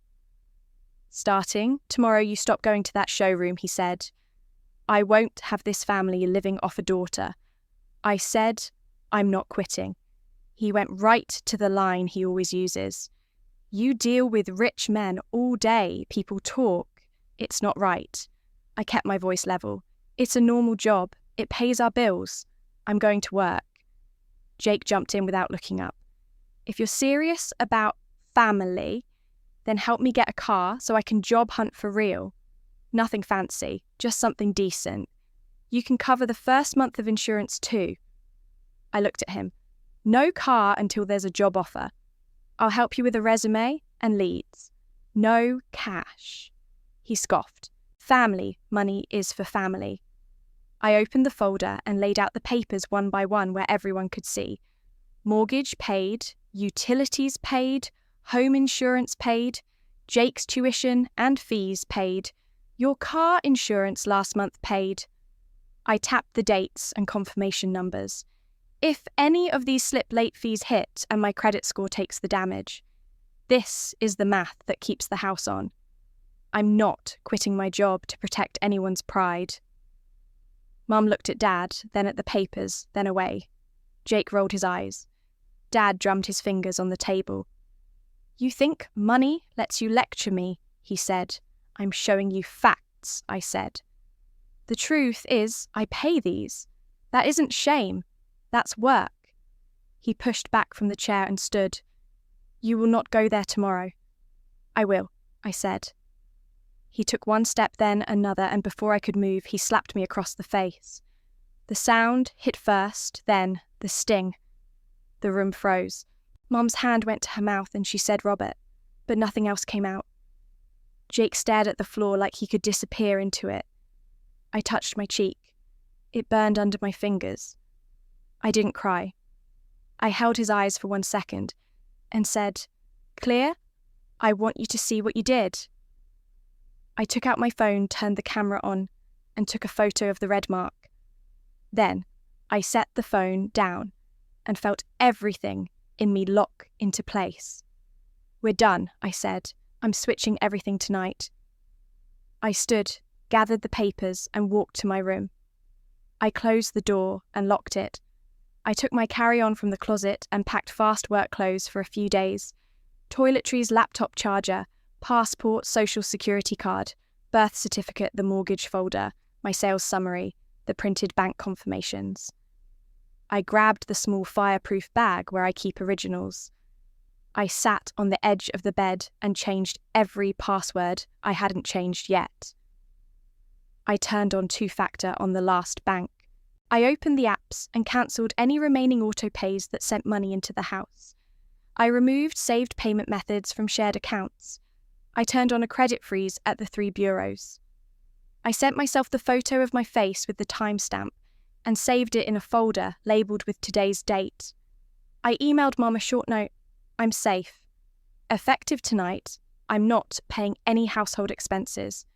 "Starting tomorrow you stop going to that showroom," he said. "I won't have this family living off a daughter." I said, "I'm not quitting." He went right to the line he always uses. "You deal with rich men all day. People talk. It's not right." I kept my voice level. "It's a normal job. It pays our bills. I'm going to work." Jake jumped in without looking up. "If you're serious about family, then help me get a car so I can job hunt for real. Nothing fancy, just something decent. You can cover the first month of insurance too." I looked at him. "No car until there's a job offer. I'll help you with a resume and leads. No cash." He scoffed. "Family money is for family." I opened the folder and laid out the papers one by one where everyone could see. Mortgage paid, utilities paid, home insurance paid, Jake's tuition and fees paid, your car insurance last month paid. I tapped the dates and confirmation numbers. If any of these slip late fees hit and my credit score takes the damage, this is the math that keeps the house on. I'm not quitting my job to protect anyone's pride. Mum looked at Dad, then at the papers, then away. Jake rolled his eyes. Dad drummed his fingers on the table. "You think money lets you lecture me," he said. "I'm showing you facts," I said. "The truth is, I pay these. That isn't shame. That's work." He pushed back from the chair and stood. "You will not go there tomorrow." "I will." I said. He took one step, then another, and before I could move, he slapped me across the face. The sound hit first, then the sting. The room froze. Mum's hand went to her mouth and she said Robert, but nothing else came out. Jake stared at the floor like he could disappear into it. I touched my cheek. It burned under my fingers. I didn't cry. I held his eyes for 1 second and said, "Clear? I want you to see what you did." I took out my phone, turned the camera on, and took a photo of the red mark. Then I set the phone down and felt everything in me lock into place. "We're done," I said. "I'm switching everything tonight." I stood, gathered the papers, and walked to my room. I closed the door and locked it. I took my carry-on from the closet and packed fast work clothes for a few days. Toiletries, laptop charger, passport, social security card, birth certificate, the mortgage folder, my sales summary, the printed bank confirmations. I grabbed the small fireproof bag where I keep originals. I sat on the edge of the bed and changed every password I hadn't changed yet. I turned on two-factor on the last bank. I opened the apps and cancelled any remaining auto-pays that sent money into the house. I removed saved payment methods from shared accounts. I turned on a credit freeze at the 3 bureaus. I sent myself the photo of my face with the timestamp and saved it in a folder labelled with today's date. I emailed Mum a short note. "I'm safe. Effective tonight, I'm not paying any household expenses.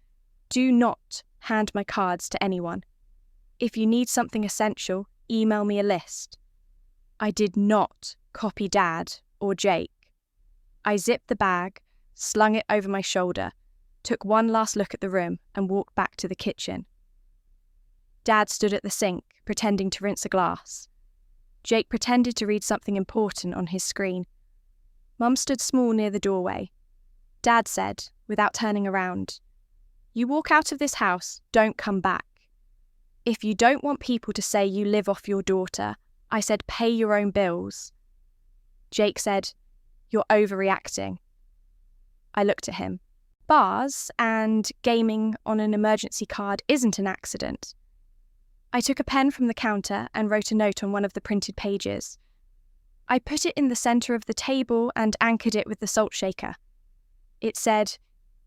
Do not hand my cards to anyone. If you need something essential, email me a list." I did not copy Dad or Jake. I zipped the bag, slung it over my shoulder, took one last look at the room and walked back to the kitchen. Dad stood at the sink, pretending to rinse a glass. Jake pretended to read something important on his screen. Mum stood small near the doorway. Dad said, without turning around, "You walk out of this house, don't come back. If you don't want people to say you live off your daughter, I said pay your own bills." Jake said, "You're overreacting." I looked at him. Bars and gaming on an emergency card isn't an accident. I took a pen from the counter and wrote a note on one of the printed pages. I put it in the centre of the table and anchored it with the salt shaker. It said,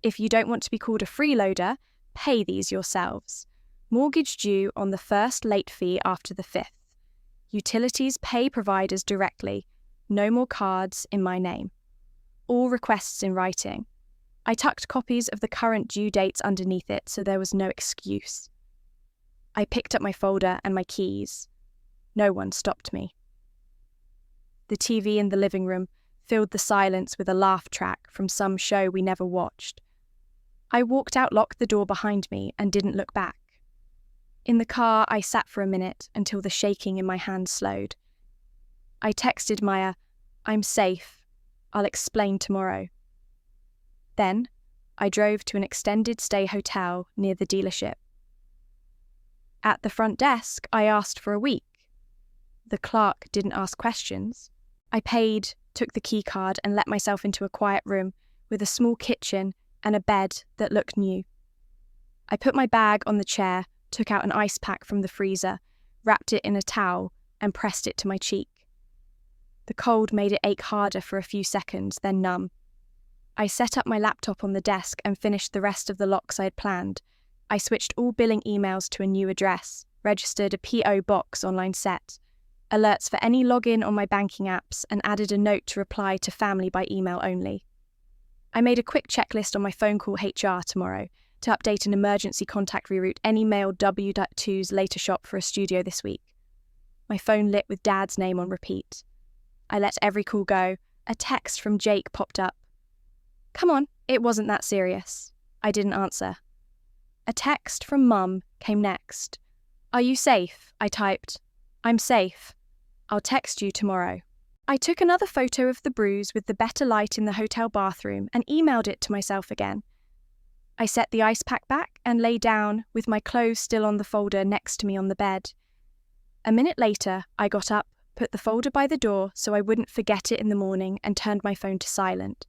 "If you don't want to be called a freeloader, pay these yourselves. Mortgage due on the first late fee after the 5th. Utilities pay providers directly. No more cards in my name. All requests in writing." I tucked copies of the current due dates underneath it so there was no excuse. I picked up my folder and my keys. No one stopped me. The TV in the living room filled the silence with a laugh track from some show we never watched. I walked out, locked the door behind me, and didn't look back. In the car, I sat for a minute until the shaking in my hands slowed. I texted Maya, "I'm safe. I'll explain tomorrow." Then, I drove to an extended stay hotel near the dealership. At the front desk, I asked for a week. The clerk didn't ask questions. I paid, took the key card, and let myself into a quiet room with a small kitchen and a bed that looked new. I put my bag on the chair, took out an ice pack from the freezer, wrapped it in a towel, and pressed it to my cheek. The cold made it ache harder for a few seconds, then numb. I set up my laptop on the desk and finished the rest of the locks I had planned. I switched all billing emails to a new address, registered a PO box online set, alerts for any login on my banking apps, and added a note to reply to family by email only. I made a quick checklist on my phone call HR tomorrow to update an emergency contact reroute any male W.2's later shop for a studio this week. My phone lit with Dad's name on repeat. I let every call go. A text from Jake popped up. "Come on, it wasn't that serious." I didn't answer. A text from Mum came next. "Are you safe?" I typed. "I'm safe. I'll text you tomorrow." I took another photo of the bruise with the better light in the hotel bathroom and emailed it to myself again. I set the ice pack back and lay down with my clothes still on the folder next to me on the bed. A minute later, I got up, put the folder by the door so I wouldn't forget it in the morning, and turned my phone to silent.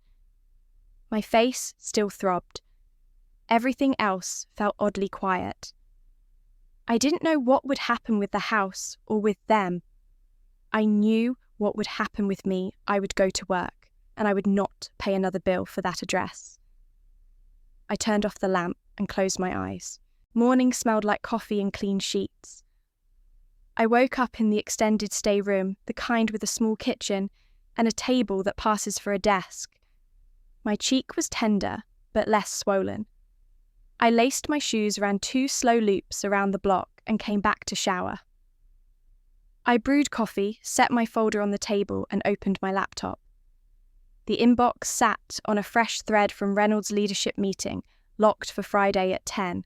My face still throbbed. Everything else felt oddly quiet. I didn't know what would happen with the house or with them. I knew what would happen with me. I would go to work, and I would not pay another bill for that address. I turned off the lamp and closed my eyes. Morning smelled like coffee and clean sheets. I woke up in the extended stay room, the kind with a small kitchen and a table that passes for a desk. My cheek was tender, but less swollen. I laced my shoes, ran 2 slow loops around the block, and came back to shower. I brewed coffee, set my folder on the table, and opened my laptop. The inbox sat on a fresh thread from Reynolds' leadership meeting, locked for Friday at 10.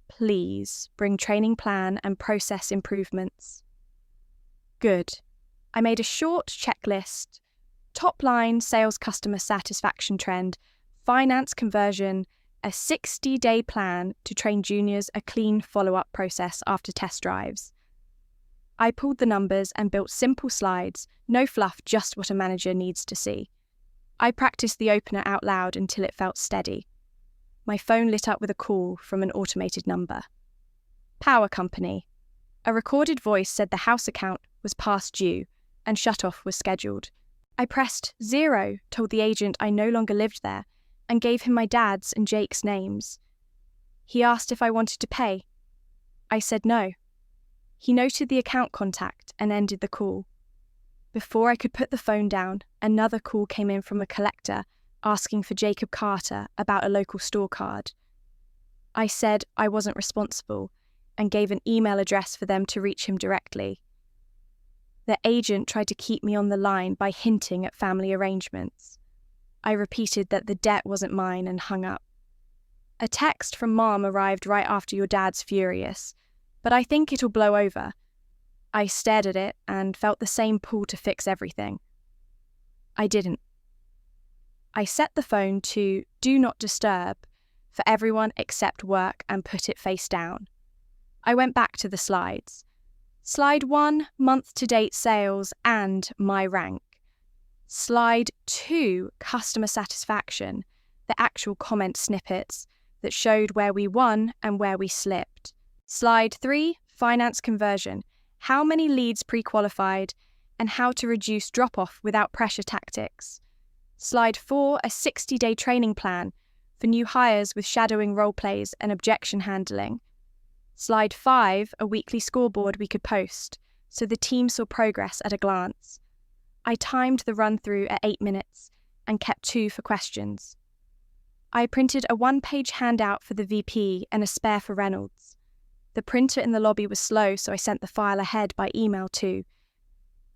Please bring training plan and process improvements. Good. I made a short checklist. Top line, sales customer satisfaction trend, finance conversion, a 60-day plan to train juniors, a clean follow-up process after test drives. I pulled the numbers and built simple slides, no fluff, just what a manager needs to see. I practiced the opener out loud until it felt steady. My phone lit up with a call from an automated number. Power company. A recorded voice said the house account was past due and shut-off was scheduled. I pressed 0, told the agent I no longer lived there, and gave him my dad's and Jake's names. He asked if I wanted to pay. I said no. He noted the account contact and ended the call. Before I could put the phone down, another call came in from a collector asking for Jacob Carter about a local store card. I said I wasn't responsible and gave an email address for them to reach him directly. The agent tried to keep me on the line by hinting at family arrangements. I repeated that the debt wasn't mine and hung up. A text from Mom arrived right after your dad's furious, but I think it'll blow over. I stared at it and felt the same pull to fix everything. I didn't. I set the phone to Do Not Disturb for everyone except work and put it face down. I went back to the slides. Slide 1, month-to-date sales and my rank. Slide 2, customer satisfaction, the actual comment snippets that showed where we won and where we slipped. Slide 3, finance conversion, how many leads pre-qualified and how to reduce drop-off without pressure tactics. Slide 4, a 60-day training plan for new hires with shadowing role plays and objection handling. Slide 5, a weekly scoreboard we could post, so the team saw progress at a glance. I timed the run-through at 8 minutes and kept 2 for questions. I printed a 1-page handout for the VP and a spare for Reynolds. The printer in the lobby was slow, so I sent the file ahead by email too.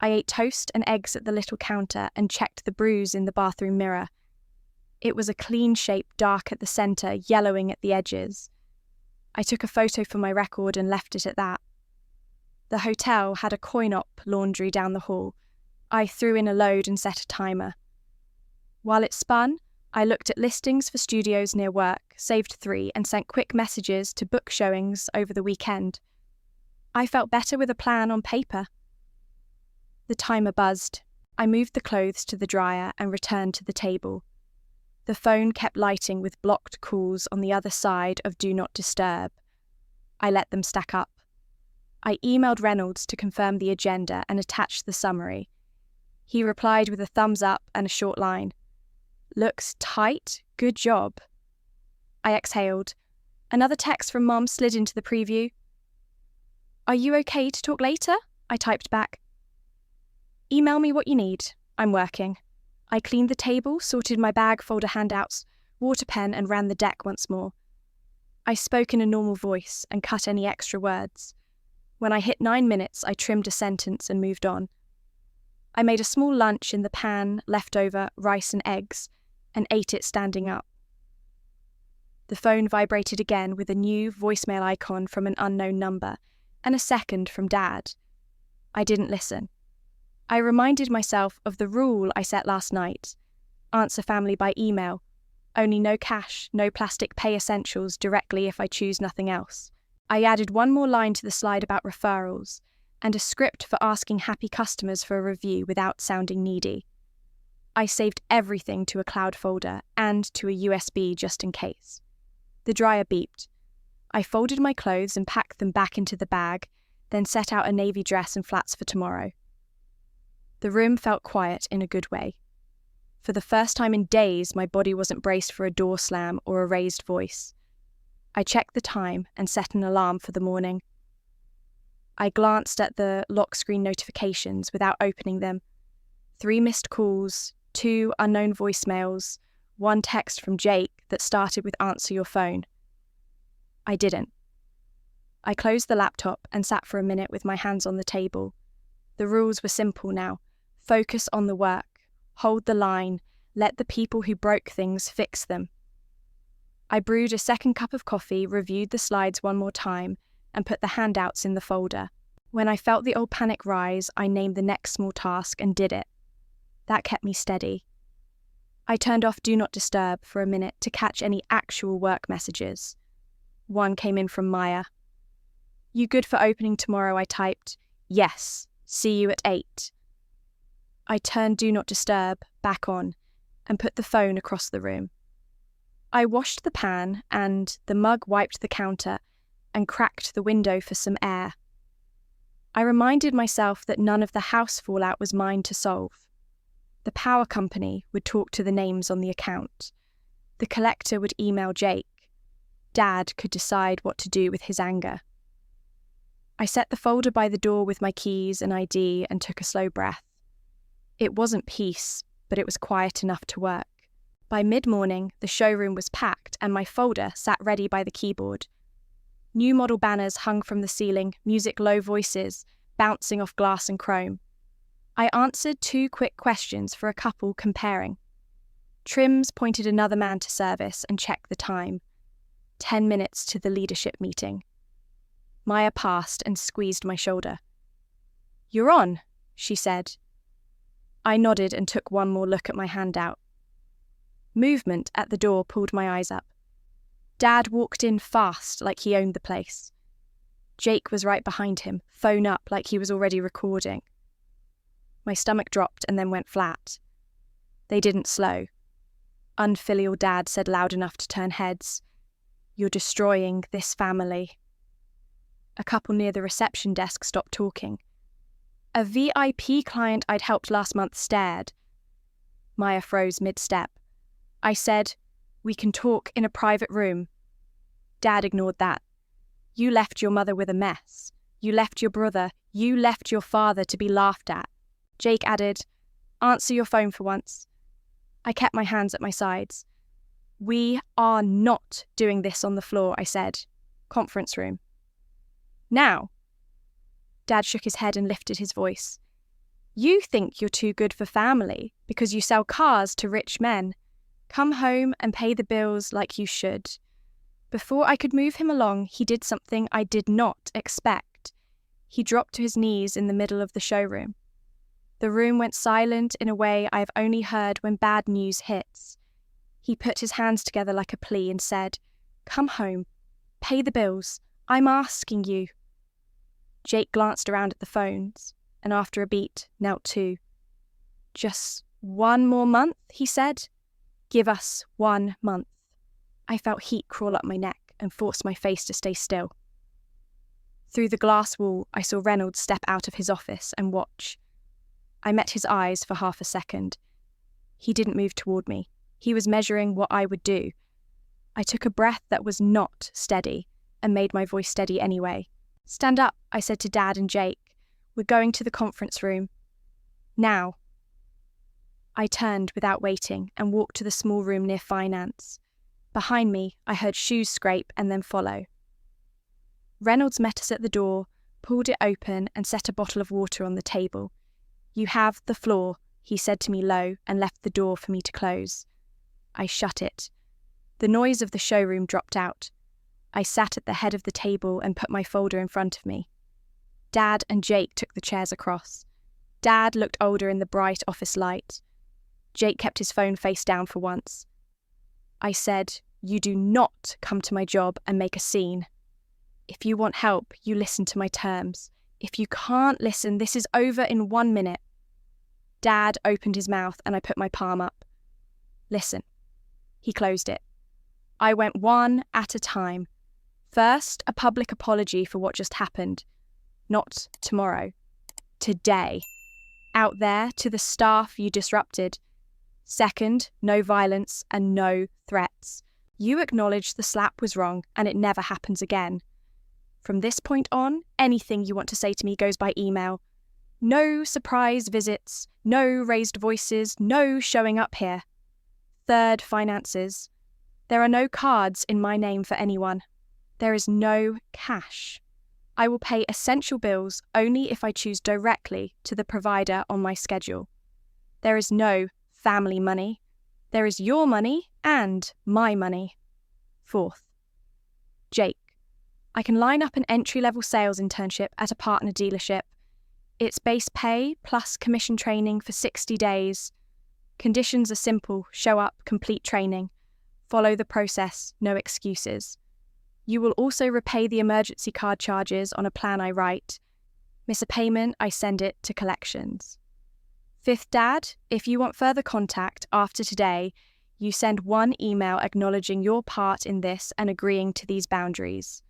I ate toast and eggs at the little counter and checked the bruise in the bathroom mirror. It was a clean shape, dark at the centre, yellowing at the edges. I took a photo for my record and left it at that. The hotel had a coin-op laundry down the hall. I threw in a load and set a timer. While it spun, I looked at listings for studios near work, saved 3, and sent quick messages to book showings over the weekend. I felt better with a plan on paper. The timer buzzed. I moved the clothes to the dryer and returned to the table. The phone kept lighting with blocked calls on the other side of Do Not Disturb. I let them stack up. I emailed Reynolds to confirm the agenda and attached the summary. He replied with a thumbs up and a short line. Looks tight, good job. I exhaled. Another text from Mom slid into the preview. Are you okay to talk later? I typed back. Email me what you need. I'm working. I cleaned the table, sorted my bag, folder handouts, water pen, and ran the deck once more. I spoke in a normal voice and cut any extra words. When I hit 9 minutes, I trimmed a sentence and moved on. I made a small lunch in the pan, leftover rice and eggs, and ate it standing up. The phone vibrated again with a new voicemail icon from an unknown number, and a second from Dad. I didn't listen. I reminded myself of the rule I set last night. Answer family by email. Only no cash, no plastic pay essentials directly if I choose nothing else. I added 1 more line to the slide about referrals, and a script for asking happy customers for a review without sounding needy. I saved everything to a cloud folder and to a USB just in case. The dryer beeped. I folded my clothes and packed them back into the bag, then set out a navy dress and flats for tomorrow. The room felt quiet in a good way. For the first time in days, my body wasn't braced for a door slam or a raised voice. I checked the time and set an alarm for the morning. I glanced at the lock screen notifications without opening them. 3 missed calls, 2 unknown voicemails, 1 text from Jake that started with "answer your phone." I didn't. I closed the laptop and sat for a minute with my hands on the table. The rules were simple now. Focus on the work. Hold the line. Let the people who broke things fix them. I brewed a second cup of coffee, reviewed the slides one more time, and put the handouts in the folder. When I felt the old panic rise, I named the next small task and did it. That kept me steady. I turned off Do Not Disturb for a minute to catch any actual work messages. One came in from Maya. "You good for opening tomorrow?" I typed. "Yes. See you at 8. I turned Do Not Disturb back on and put the phone across the room. I washed the pan and the mug wiped the counter and cracked the window for some air. I reminded myself that none of the house fallout was mine to solve. The power company would talk to the names on the account. The collector would email Jake. Dad could decide what to do with his anger. I set the folder by the door with my keys and ID and took a slow breath. It wasn't peace, but it was quiet enough to work. By mid-morning, the showroom was packed and my folder sat ready by the keyboard. New model banners hung from the ceiling, music low voices, bouncing off glass and chrome. I answered 2 quick questions for a couple comparing. Trims pointed another man to service and checked the time. 10 minutes to the leadership meeting. Maya passed and squeezed my shoulder. "You're on," she said. I nodded and took one more look at my handout. Movement at the door pulled my eyes up. Dad walked in fast like he owned the place. Jake was right behind him, phone up like he was already recording. My stomach dropped and then went flat. They didn't slow. Unfilial Dad said loud enough to turn heads. "You're destroying this family." A couple near the reception desk stopped talking. A VIP client I'd helped last month stared. Maya froze mid-step. I said, "We can talk in a private room." Dad ignored that. "You left your mother with a mess. You left your brother. You left your father to be laughed at." Jake added, "Answer your phone for once." I kept my hands at my sides. "We are not doing this on the floor," I said. "Conference room." "Now." Dad shook his head and lifted his voice. "You think you're too good for family because you sell cars to rich men. Come home and pay the bills like you should." Before I could move him along, he did something I did not expect. He dropped to his knees in the middle of the showroom. The room went silent in a way I have only heard when bad news hits. He put his hands together like a plea and said, "Come home. Pay the bills. I'm asking you." Jake glanced around at the phones, and after a beat, knelt too. "Just 1 more month," he said. "Give us 1 month." I felt heat crawl up my neck and forced my face to stay still. Through the glass wall, I saw Reynolds step out of his office and watch. I met his eyes for half a second. He didn't move toward me. He was measuring what I would do. I took a breath that was not steady and made my voice steady anyway. "Stand up," I said to Dad and Jake. "We're going to the conference room. Now." I turned without waiting and walked to the small room near finance. Behind me, I heard shoes scrape and then follow. Reynolds met us at the door, pulled it open and set a bottle of water on the table. "You have the floor," he said to me low and left the door for me to close. I shut it. The noise of the showroom dropped out. I sat at the head of the table and put my folder in front of me. Dad and Jake took the chairs across. Dad looked older in the bright office light. Jake kept his phone face down for once. I said, "You do not come to my job and make a scene. If you want help, you listen to my terms. If you can't listen, this is over in 1 minute." Dad opened his mouth and I put my palm up. Listen. He closed it. I went one at a time. First, a public apology for what just happened. Not tomorrow. Today. Out there to the staff you disrupted. Second, no violence and no threats. You acknowledge the slap was wrong and it never happens again. From this point on, anything you want to say to me goes by email. No surprise visits, no raised voices, no showing up here. Third, finances. There are no cards in my name for anyone. There is no cash. I will pay essential bills only if I choose directly to the provider on my schedule. There is no family money. There is your money and my money. Fourth, Jake. I can line up an entry-level sales internship at a partner dealership. It's base pay plus commission training for 60 days. Conditions are simple: show up, complete training. Follow the process, no excuses. You will also repay the emergency card charges on a plan I write. Miss a payment, I send it to collections. Fifth, Dad, if you want further contact after today, you send one email acknowledging your part in this and agreeing to these boundaries.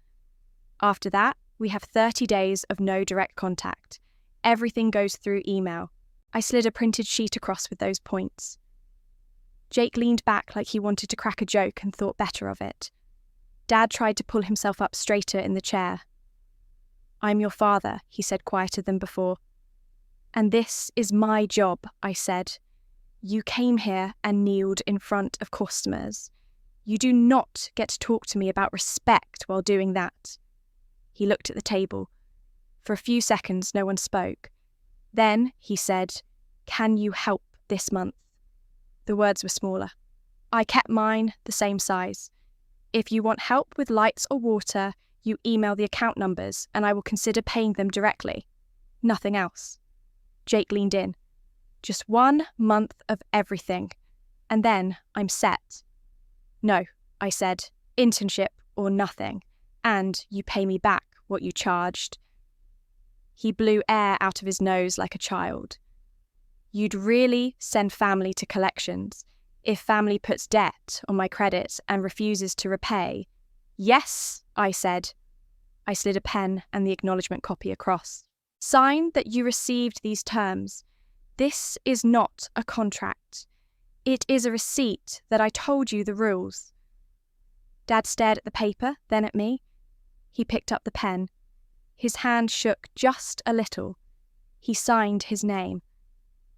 After that, we have 30 days of no direct contact. Everything goes through email. I slid a printed sheet across with those points. Jake leaned back like he wanted to crack a joke and thought better of it. Dad tried to pull himself up straighter in the chair. I'm your father, he said quieter than before. And this is my job, I said. You came here and kneeled in front of customers. You do not get to talk to me about respect while doing that. He looked at the table. For a few seconds, no one spoke. Then he said, Can you help this month? The words were smaller. I kept mine the same size. If you want help with lights or water, you email the account numbers and I will consider paying them directly. Nothing else. Jake leaned in. Just 1 month of everything, and then I'm set. No, I said, internship or nothing, and you pay me back what you charged. He blew air out of his nose like a child. You'd really send family to collections if family puts debt on my credit and refuses to repay? Yes, I said. I slid a pen and the acknowledgement copy across. Sign that you received these terms. This is not a contract. It is a receipt that I told you the rules. Dad stared at the paper, then at me. He picked up the pen. His hand shook just a little. He signed his name.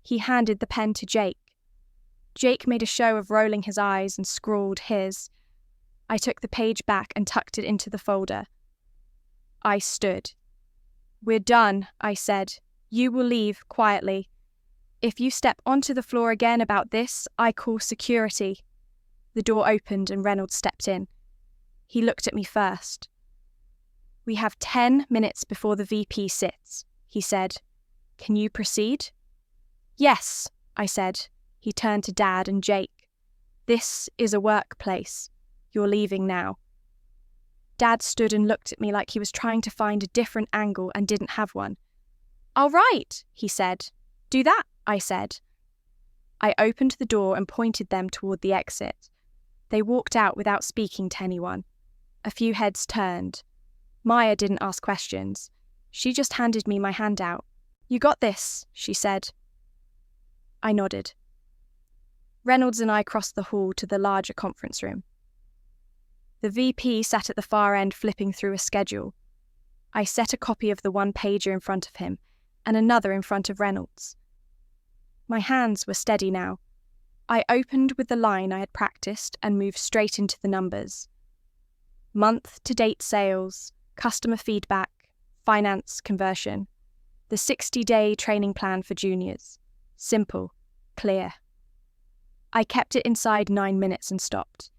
He handed the pen to Jake. Jake made a show of rolling his eyes and scrawled his. I took the page back and tucked it into the folder. I stood. We're done, I said. You will leave quietly. If you step onto the floor again about this, I call security. The door opened and Reynolds stepped in. He looked at me first. We have 10 minutes before the VP sits, he said. Can you proceed? Yes, I said. He turned to Dad and Jake. This is a workplace. You're leaving now. Dad stood and looked at me like he was trying to find a different angle and didn't have one. All right, he said. Do that, I said. I opened the door and pointed them toward the exit. They walked out without speaking to anyone. A few heads turned. Maya didn't ask questions. She just handed me my handout. You got this, she said. I nodded. Reynolds and I crossed the hall to the larger conference room. The VP sat at the far end flipping through a schedule. I set a copy of the one-pager in front of him and another in front of Reynolds. My hands were steady now. I opened with the line I had practiced and moved straight into the numbers. Month-to-date sales, customer feedback, finance conversion. The 60-day training plan for juniors. Simple, clear. I kept it inside 9 minutes and stopped.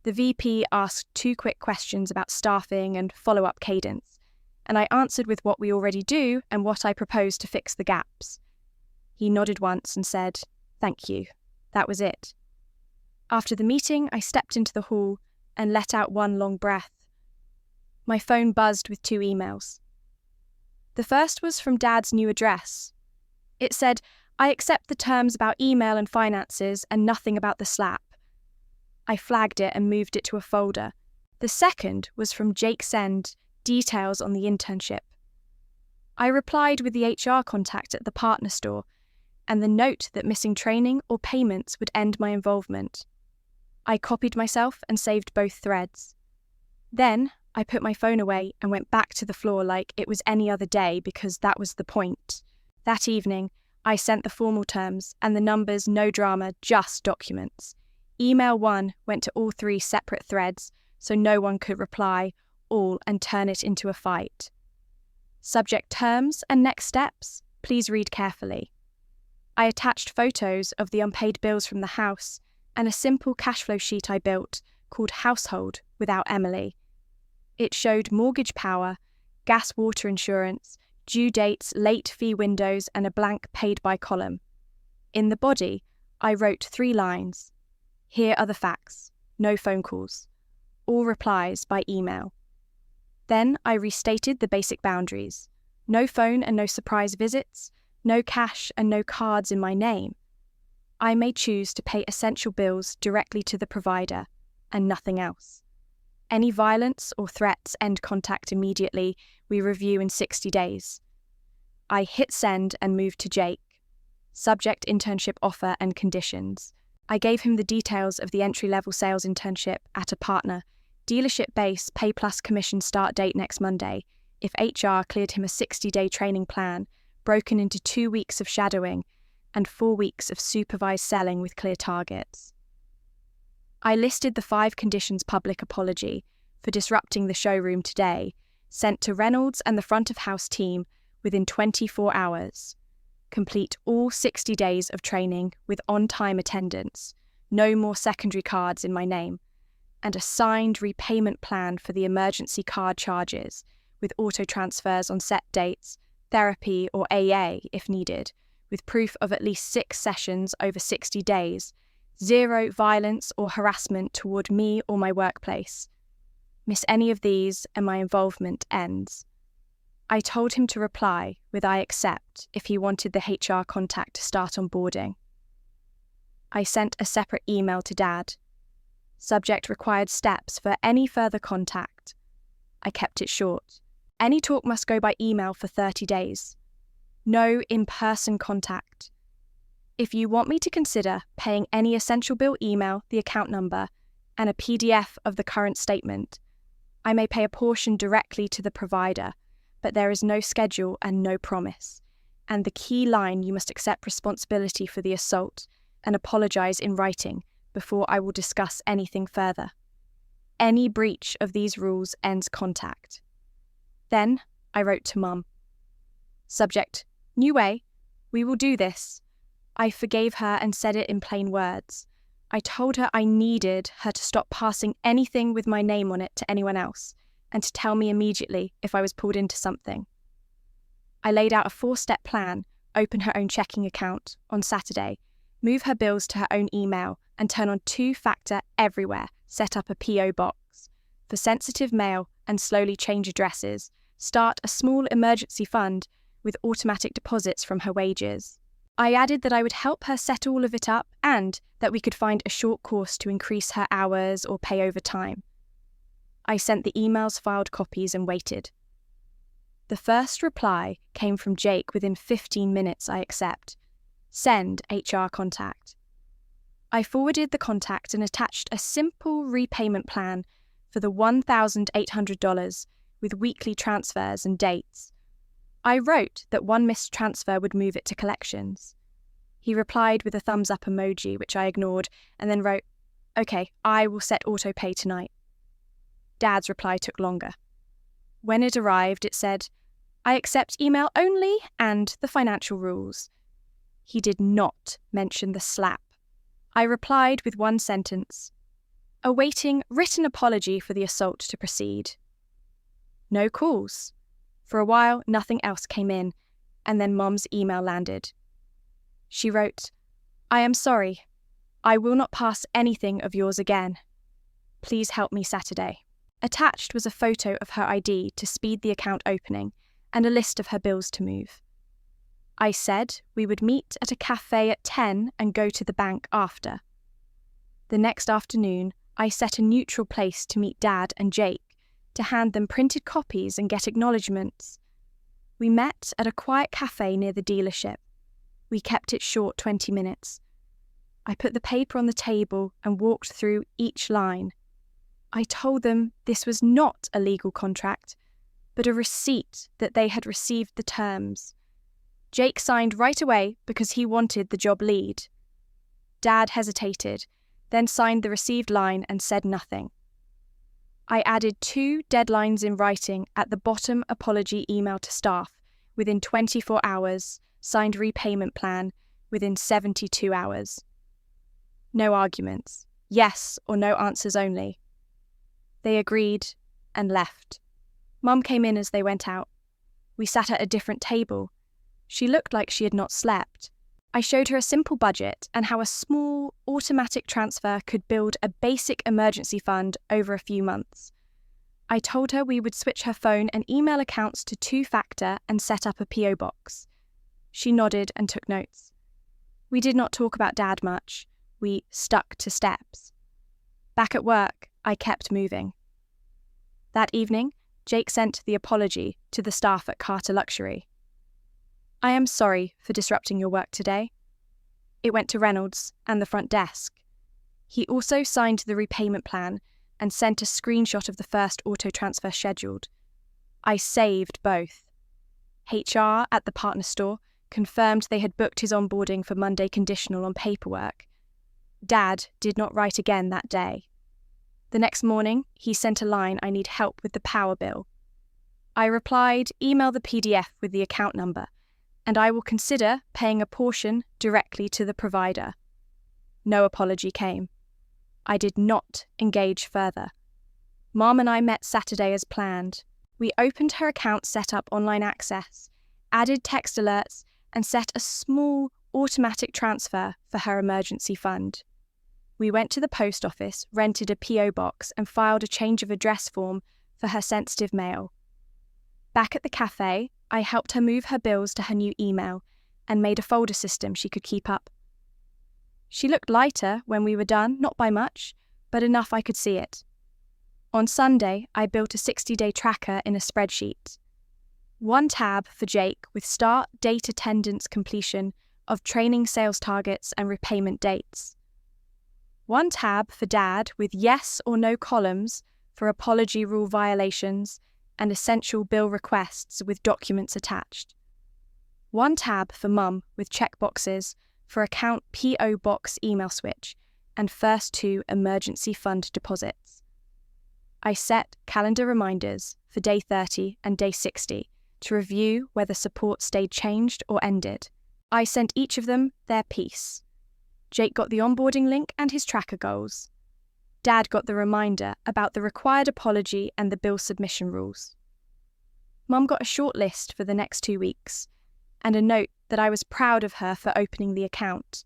The VP asked 2 quick questions about staffing and follow-up cadence, and I answered with what we already do and what I proposed to fix the gaps. He nodded once and said, "Thank you." That was it. After the meeting, I stepped into the hall and let out one long breath. My phone buzzed with 2 emails. The first was from Dad's new address. It said, I accept the terms about email and finances and nothing about the slap. I flagged it and moved it to a folder. The second was from Jake Send, details on the internship. I replied with the HR contact at the partner store and the note that missing training or payments would end my involvement. I copied myself and saved both threads. Then I put my phone away and went back to the floor like it was any other day because that was the point. That evening, I sent the formal terms and the numbers, no drama, just documents. Email 1 went to all 3 separate threads so no one could reply all and turn it into a fight. Subject terms and next steps, please read carefully. I attached photos of the unpaid bills from the house and a simple cash flow sheet I built called Household without Emily. It showed mortgage power, gas water insurance, due dates, late fee windows, and a blank paid by column. In the body, I wrote 3 lines. Here are the facts, no phone calls. All replies by email. Then I restated the basic boundaries. No phone and no surprise visits, no cash and no cards in my name. I may choose to pay essential bills directly to the provider and nothing else. Any violence or threats end contact immediately. We review in 60 days. I hit send and moved to Jake. Subject internship offer and conditions. I gave him the details of the entry-level sales internship at a partner. Dealership base, pay plus commission, start date next Monday. If HR cleared him a 60-day training plan, broken into 2 weeks of shadowing and 4 weeks of supervised selling with clear targets. I listed the 5 conditions public apology for disrupting the showroom today, sent to Reynolds and the front of house team within 24 hours. Complete all 60 days of training with on-time attendance, no more secondary cards in my name, and a signed repayment plan for the emergency card charges with auto transfers on set dates, therapy or AA if needed, with proof of at least 6 sessions over 60 days, 0 violence or harassment toward me or my workplace. Miss any of these and my involvement ends. I told him to reply with I accept if he wanted the HR contact to start onboarding. I sent a separate email to Dad. Subject required steps for any further contact. I kept it short. Any talk must go by email for 30 days. No in-person contact. If you want me to consider paying any essential bill, email the account number and a PDF of the current statement. I may pay a portion directly to the provider, but there is no schedule and no promise. And the key line, you must accept responsibility for the assault and apologize in writing before I will discuss anything further. Any breach of these rules ends contact. Then I wrote to Mum. Subject, new way, we will do this. I forgave her and said it in plain words. I told her I needed her to stop passing anything with my name on it to anyone else and to tell me immediately if I was pulled into something. I laid out a 4-step plan, open her own checking account on Saturday, move her bills to her own email and turn on 2-factor everywhere, set up a PO box for sensitive mail and slowly change addresses, start a small emergency fund with automatic deposits from her wages. I added that I would help her set all of it up and that we could find a short course to increase her hours or pay overtime. I sent the emails, filed copies, and waited. The first reply came from Jake within 15 minutes. I accept. Send HR contact. I forwarded the contact and attached a simple repayment plan for the $1,800 with weekly transfers and dates. I wrote that one missed transfer would move it to collections. He replied with a thumbs up emoji, which I ignored, and then wrote, "Okay, I will set autopay tonight." Dad's reply took longer. When it arrived, it said, "I accept email only and the financial rules." He did not mention the slap. I replied with one sentence, awaiting written apology for the assault to proceed. No calls. For a while, nothing else came in, and then Mum's email landed. She wrote, "I am sorry. I will not pass anything of yours again. Please help me Saturday." Attached was a photo of her ID to speed the account opening and a list of her bills to move. I said we would meet at a cafe at 10 and go to the bank after. The next afternoon, I set a neutral place to meet Dad and Jake, to hand them printed copies and get acknowledgements. We met at a quiet cafe near the dealership. We kept it short, 20 minutes. I put the paper on the table and walked through each line. I told them this was not a legal contract, but a receipt that they had received the terms. Jake signed right away because he wanted the job lead. Dad hesitated, then signed the received line and said nothing. I added 2 deadlines in writing at the bottom apology email to staff within 24 hours, signed repayment plan within 72 hours. No arguments, yes or no answers only. They agreed and left. Mum came in as they went out. We sat at a different table. She looked like she had not slept. I showed her a simple budget and how a small, automatic transfer could build a basic emergency fund over a few months. I told her we would switch her phone and email accounts to 2-factor and set up a PO box. She nodded and took notes. We did not talk about Dad much. We stuck to steps. Back at work, I kept moving. That evening, Jake sent the apology to the staff at Carter Luxury. I am sorry for disrupting your work today. It went to Reynolds and the front desk. He also signed the repayment plan and sent a screenshot of the first auto transfer scheduled. I saved both. HR at the partner store confirmed they had booked his onboarding for Monday conditional on paperwork. Dad did not write again that day. The next morning, he sent a line, I need help with the power bill. I replied, email the PDF with the account number, and I will consider paying a portion directly to the provider. No apology came. I did not engage further. Mom and I met Saturday as planned. We opened her account, set up online access, added text alerts, and set a small automatic transfer for her emergency fund. We went to the post office, rented a PO box, and filed a change of address form for her sensitive mail. Back at the cafe, I helped her move her bills to her new email and made a folder system she could keep up. She looked lighter when we were done, not by much, but enough I could see it. On Sunday, I built a 60-day tracker in a spreadsheet. 1 tab for Jake with start date attendance completion of training sales targets and repayment dates. 1 tab for Dad with yes or no columns for apology rule violations and essential bill requests with documents attached. 1 tab for Mum with checkboxes for account PO box email switch and first 2 emergency fund deposits. I set calendar reminders for day 30 and day 60 to review whether support stayed changed or ended. I sent each of them their piece. Jake got the onboarding link and his tracker goals. Dad got the reminder about the required apology and the bill submission rules. Mum got a short list for the next 2 weeks, and a note that I was proud of her for opening the account.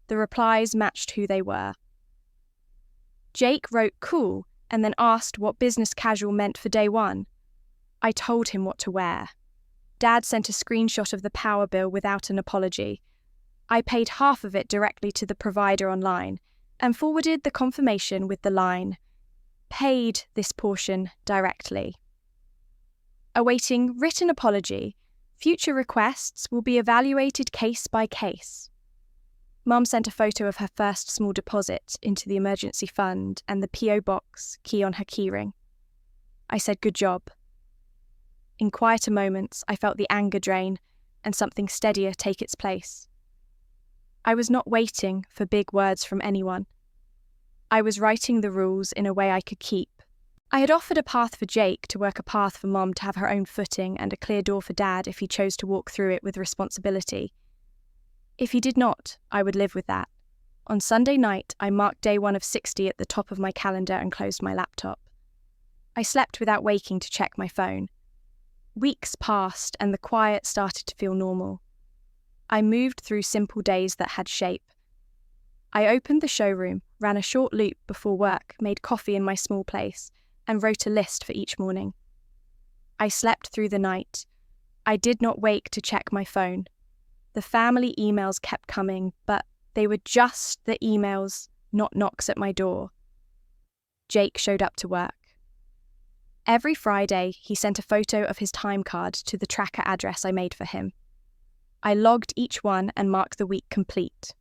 The replies matched who they were. Jake wrote cool and then asked what business casual meant for day 1. I told him what to wear. Dad sent a screenshot of the power bill without an apology. I paid half of it directly to the provider online and forwarded the confirmation with the line, paid this portion directly. Awaiting written apology, future requests will be evaluated case by case. Mum sent a photo of her first small deposit into the emergency fund and the PO box key on her keyring. I said good job. In quieter moments, I felt the anger drain and something steadier take its place. I was not waiting for big words from anyone. I was writing the rules in a way I could keep. I had offered a path for Jake to work a path for Mom to have her own footing and a clear door for Dad if he chose to walk through it with responsibility. If he did not, I would live with that. On Sunday night, I marked day 1 of 60 at the top of my calendar and closed my laptop. I slept without waking to check my phone. Weeks passed and the quiet started to feel normal. I moved through simple days that had shape. I opened the showroom, ran a short loop before work, made coffee in my small place, and wrote a list for each morning. I slept through the night. I did not wake to check my phone. The family emails kept coming, but they were just the emails, not knocks at my door. Jake showed up to work. Every Friday, he sent a photo of his time card to the tracker address I made for him. I logged each one and marked the week complete.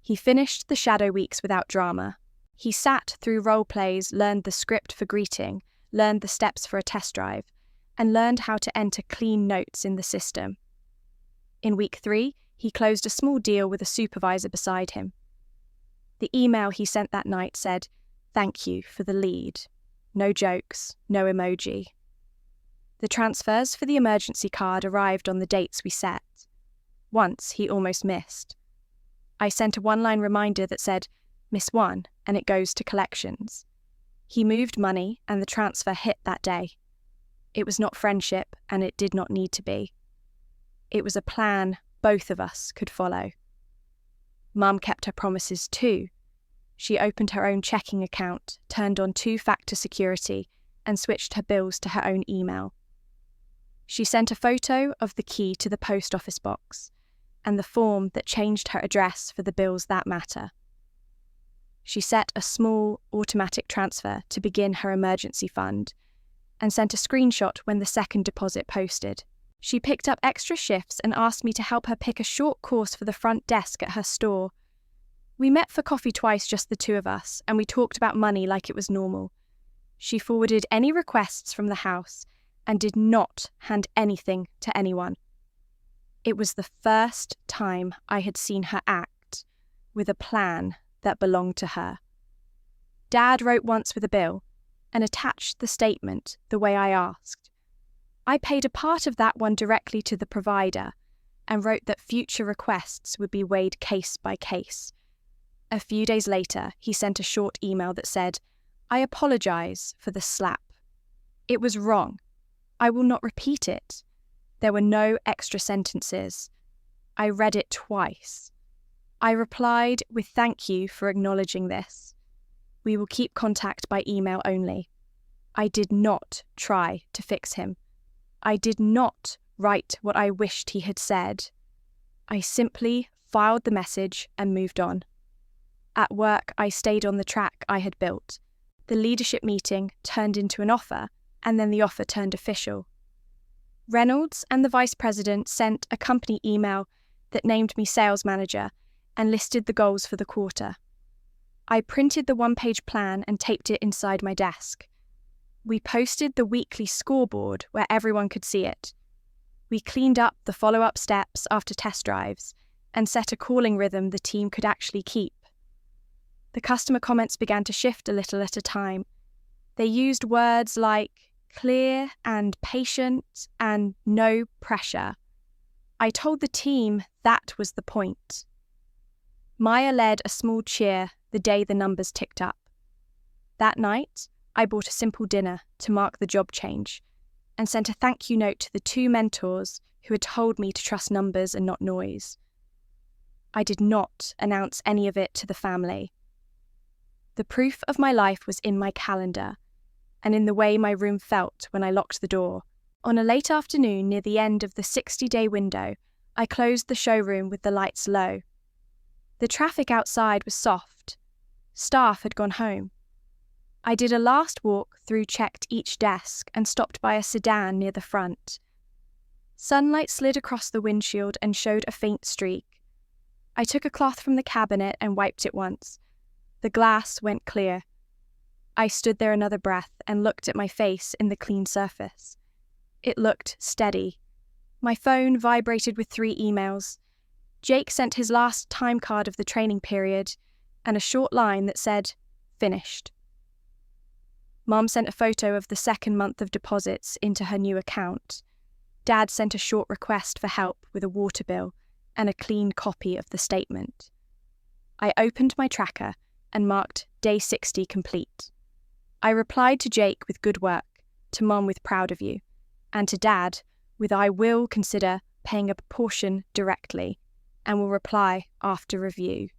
He finished the shadow weeks without drama. He sat through role plays, learned the script for greeting, learned the steps for a test drive, and learned how to enter clean notes in the system. In week 3, he closed a small deal with a supervisor beside him. The email he sent that night said, "Thank you for the lead." No jokes, no emoji. The transfers for the emergency card arrived on the dates we set. Once he almost missed. I sent a one-line reminder that said, "Miss 1, and it goes to collections." He moved money and the transfer hit that day. It was not friendship and it did not need to be. It was a plan both of us could follow. Mum kept her promises too. She opened her own checking account, turned on 2-factor security, and switched her bills to her own email. She sent a photo of the key to the post office box and the form that changed her address for the bills that matter. She set a small automatic transfer to begin her emergency fund and sent a screenshot when the second deposit posted. She picked up extra shifts and asked me to help her pick a short course for the front desk at her store. We met for coffee twice, just the two of us, and we talked about money like it was normal. She forwarded any requests from the house and did not hand anything to anyone. It was the first time I had seen her act with a plan that belonged to her. Dad wrote once with a bill and attached the statement the way I asked. I paid a part of that one directly to the provider and wrote that future requests would be weighed case by case. A few days later, he sent a short email that said, "I apologise for the slap. It was wrong. I will not repeat it." There were no extra sentences. I read it twice. I replied with "Thank you for acknowledging this. We will keep contact by email only." I did not try to fix him. I did not write what I wished he had said. I simply filed the message and moved on. At work, I stayed on the track I had built. The leadership meeting turned into an offer, and then the offer turned official. Reynolds and the vice president sent a company email that named me sales manager and listed the goals for the quarter. I printed the one-page plan and taped it inside my desk. We posted the weekly scoreboard where everyone could see it. We cleaned up the follow-up steps after test drives and set a calling rhythm the team could actually keep. The customer comments began to shift a little at a time. They used words like clear and patient and no pressure. I told the team that was the point. Maya led a small cheer the day the numbers ticked up. That night, I bought a simple dinner to mark the job change and sent a thank you note to the 2 mentors who had told me to trust numbers and not noise. I did not announce any of it to the family. The proof of my life was in my calendar and in the way my room felt when I locked the door. On a late afternoon near the end of the 60-day window, I closed the showroom with the lights low. The traffic outside was soft. Staff had gone home. I did a last walk through, checked each desk, and stopped by a sedan near the front. Sunlight slid across the windshield and showed a faint streak. I took a cloth from the cabinet and wiped it once. The glass went clear. I stood there another breath and looked at my face in the clean surface. It looked steady. My phone vibrated with 3 emails. Jake sent his last time card of the training period and a short line that said, "Finished." Mum sent a photo of the second month of deposits into her new account. Dad sent a short request for help with a water bill and a clean copy of the statement. I opened my tracker and marked day 60 complete. I replied to Jake with "Good work," to Mum with "Proud of you," and to Dad with "I will consider paying a proportion directly and will reply after review."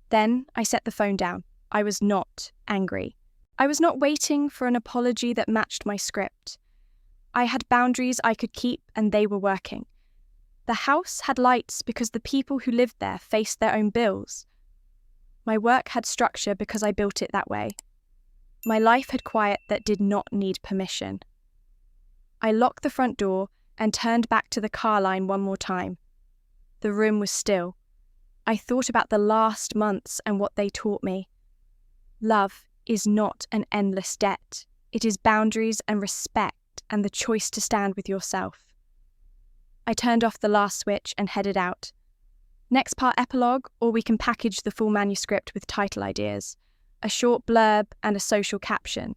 Then I set the phone down. I was not angry. I was not waiting for an apology that matched my script. I had boundaries I could keep and they were working. The house had lights because the people who lived there faced their own bills. My work had structure because I built it that way. My life had quiet that did not need permission. I locked the front door and turned back to the car line one more time. The room was still. I thought about the last months and what they taught me. Love is not an endless debt. It is boundaries and respect and the choice to stand with yourself. I turned off the last switch and headed out. Next part epilogue, or we can package the full manuscript with title ideas, a short blurb and a social caption.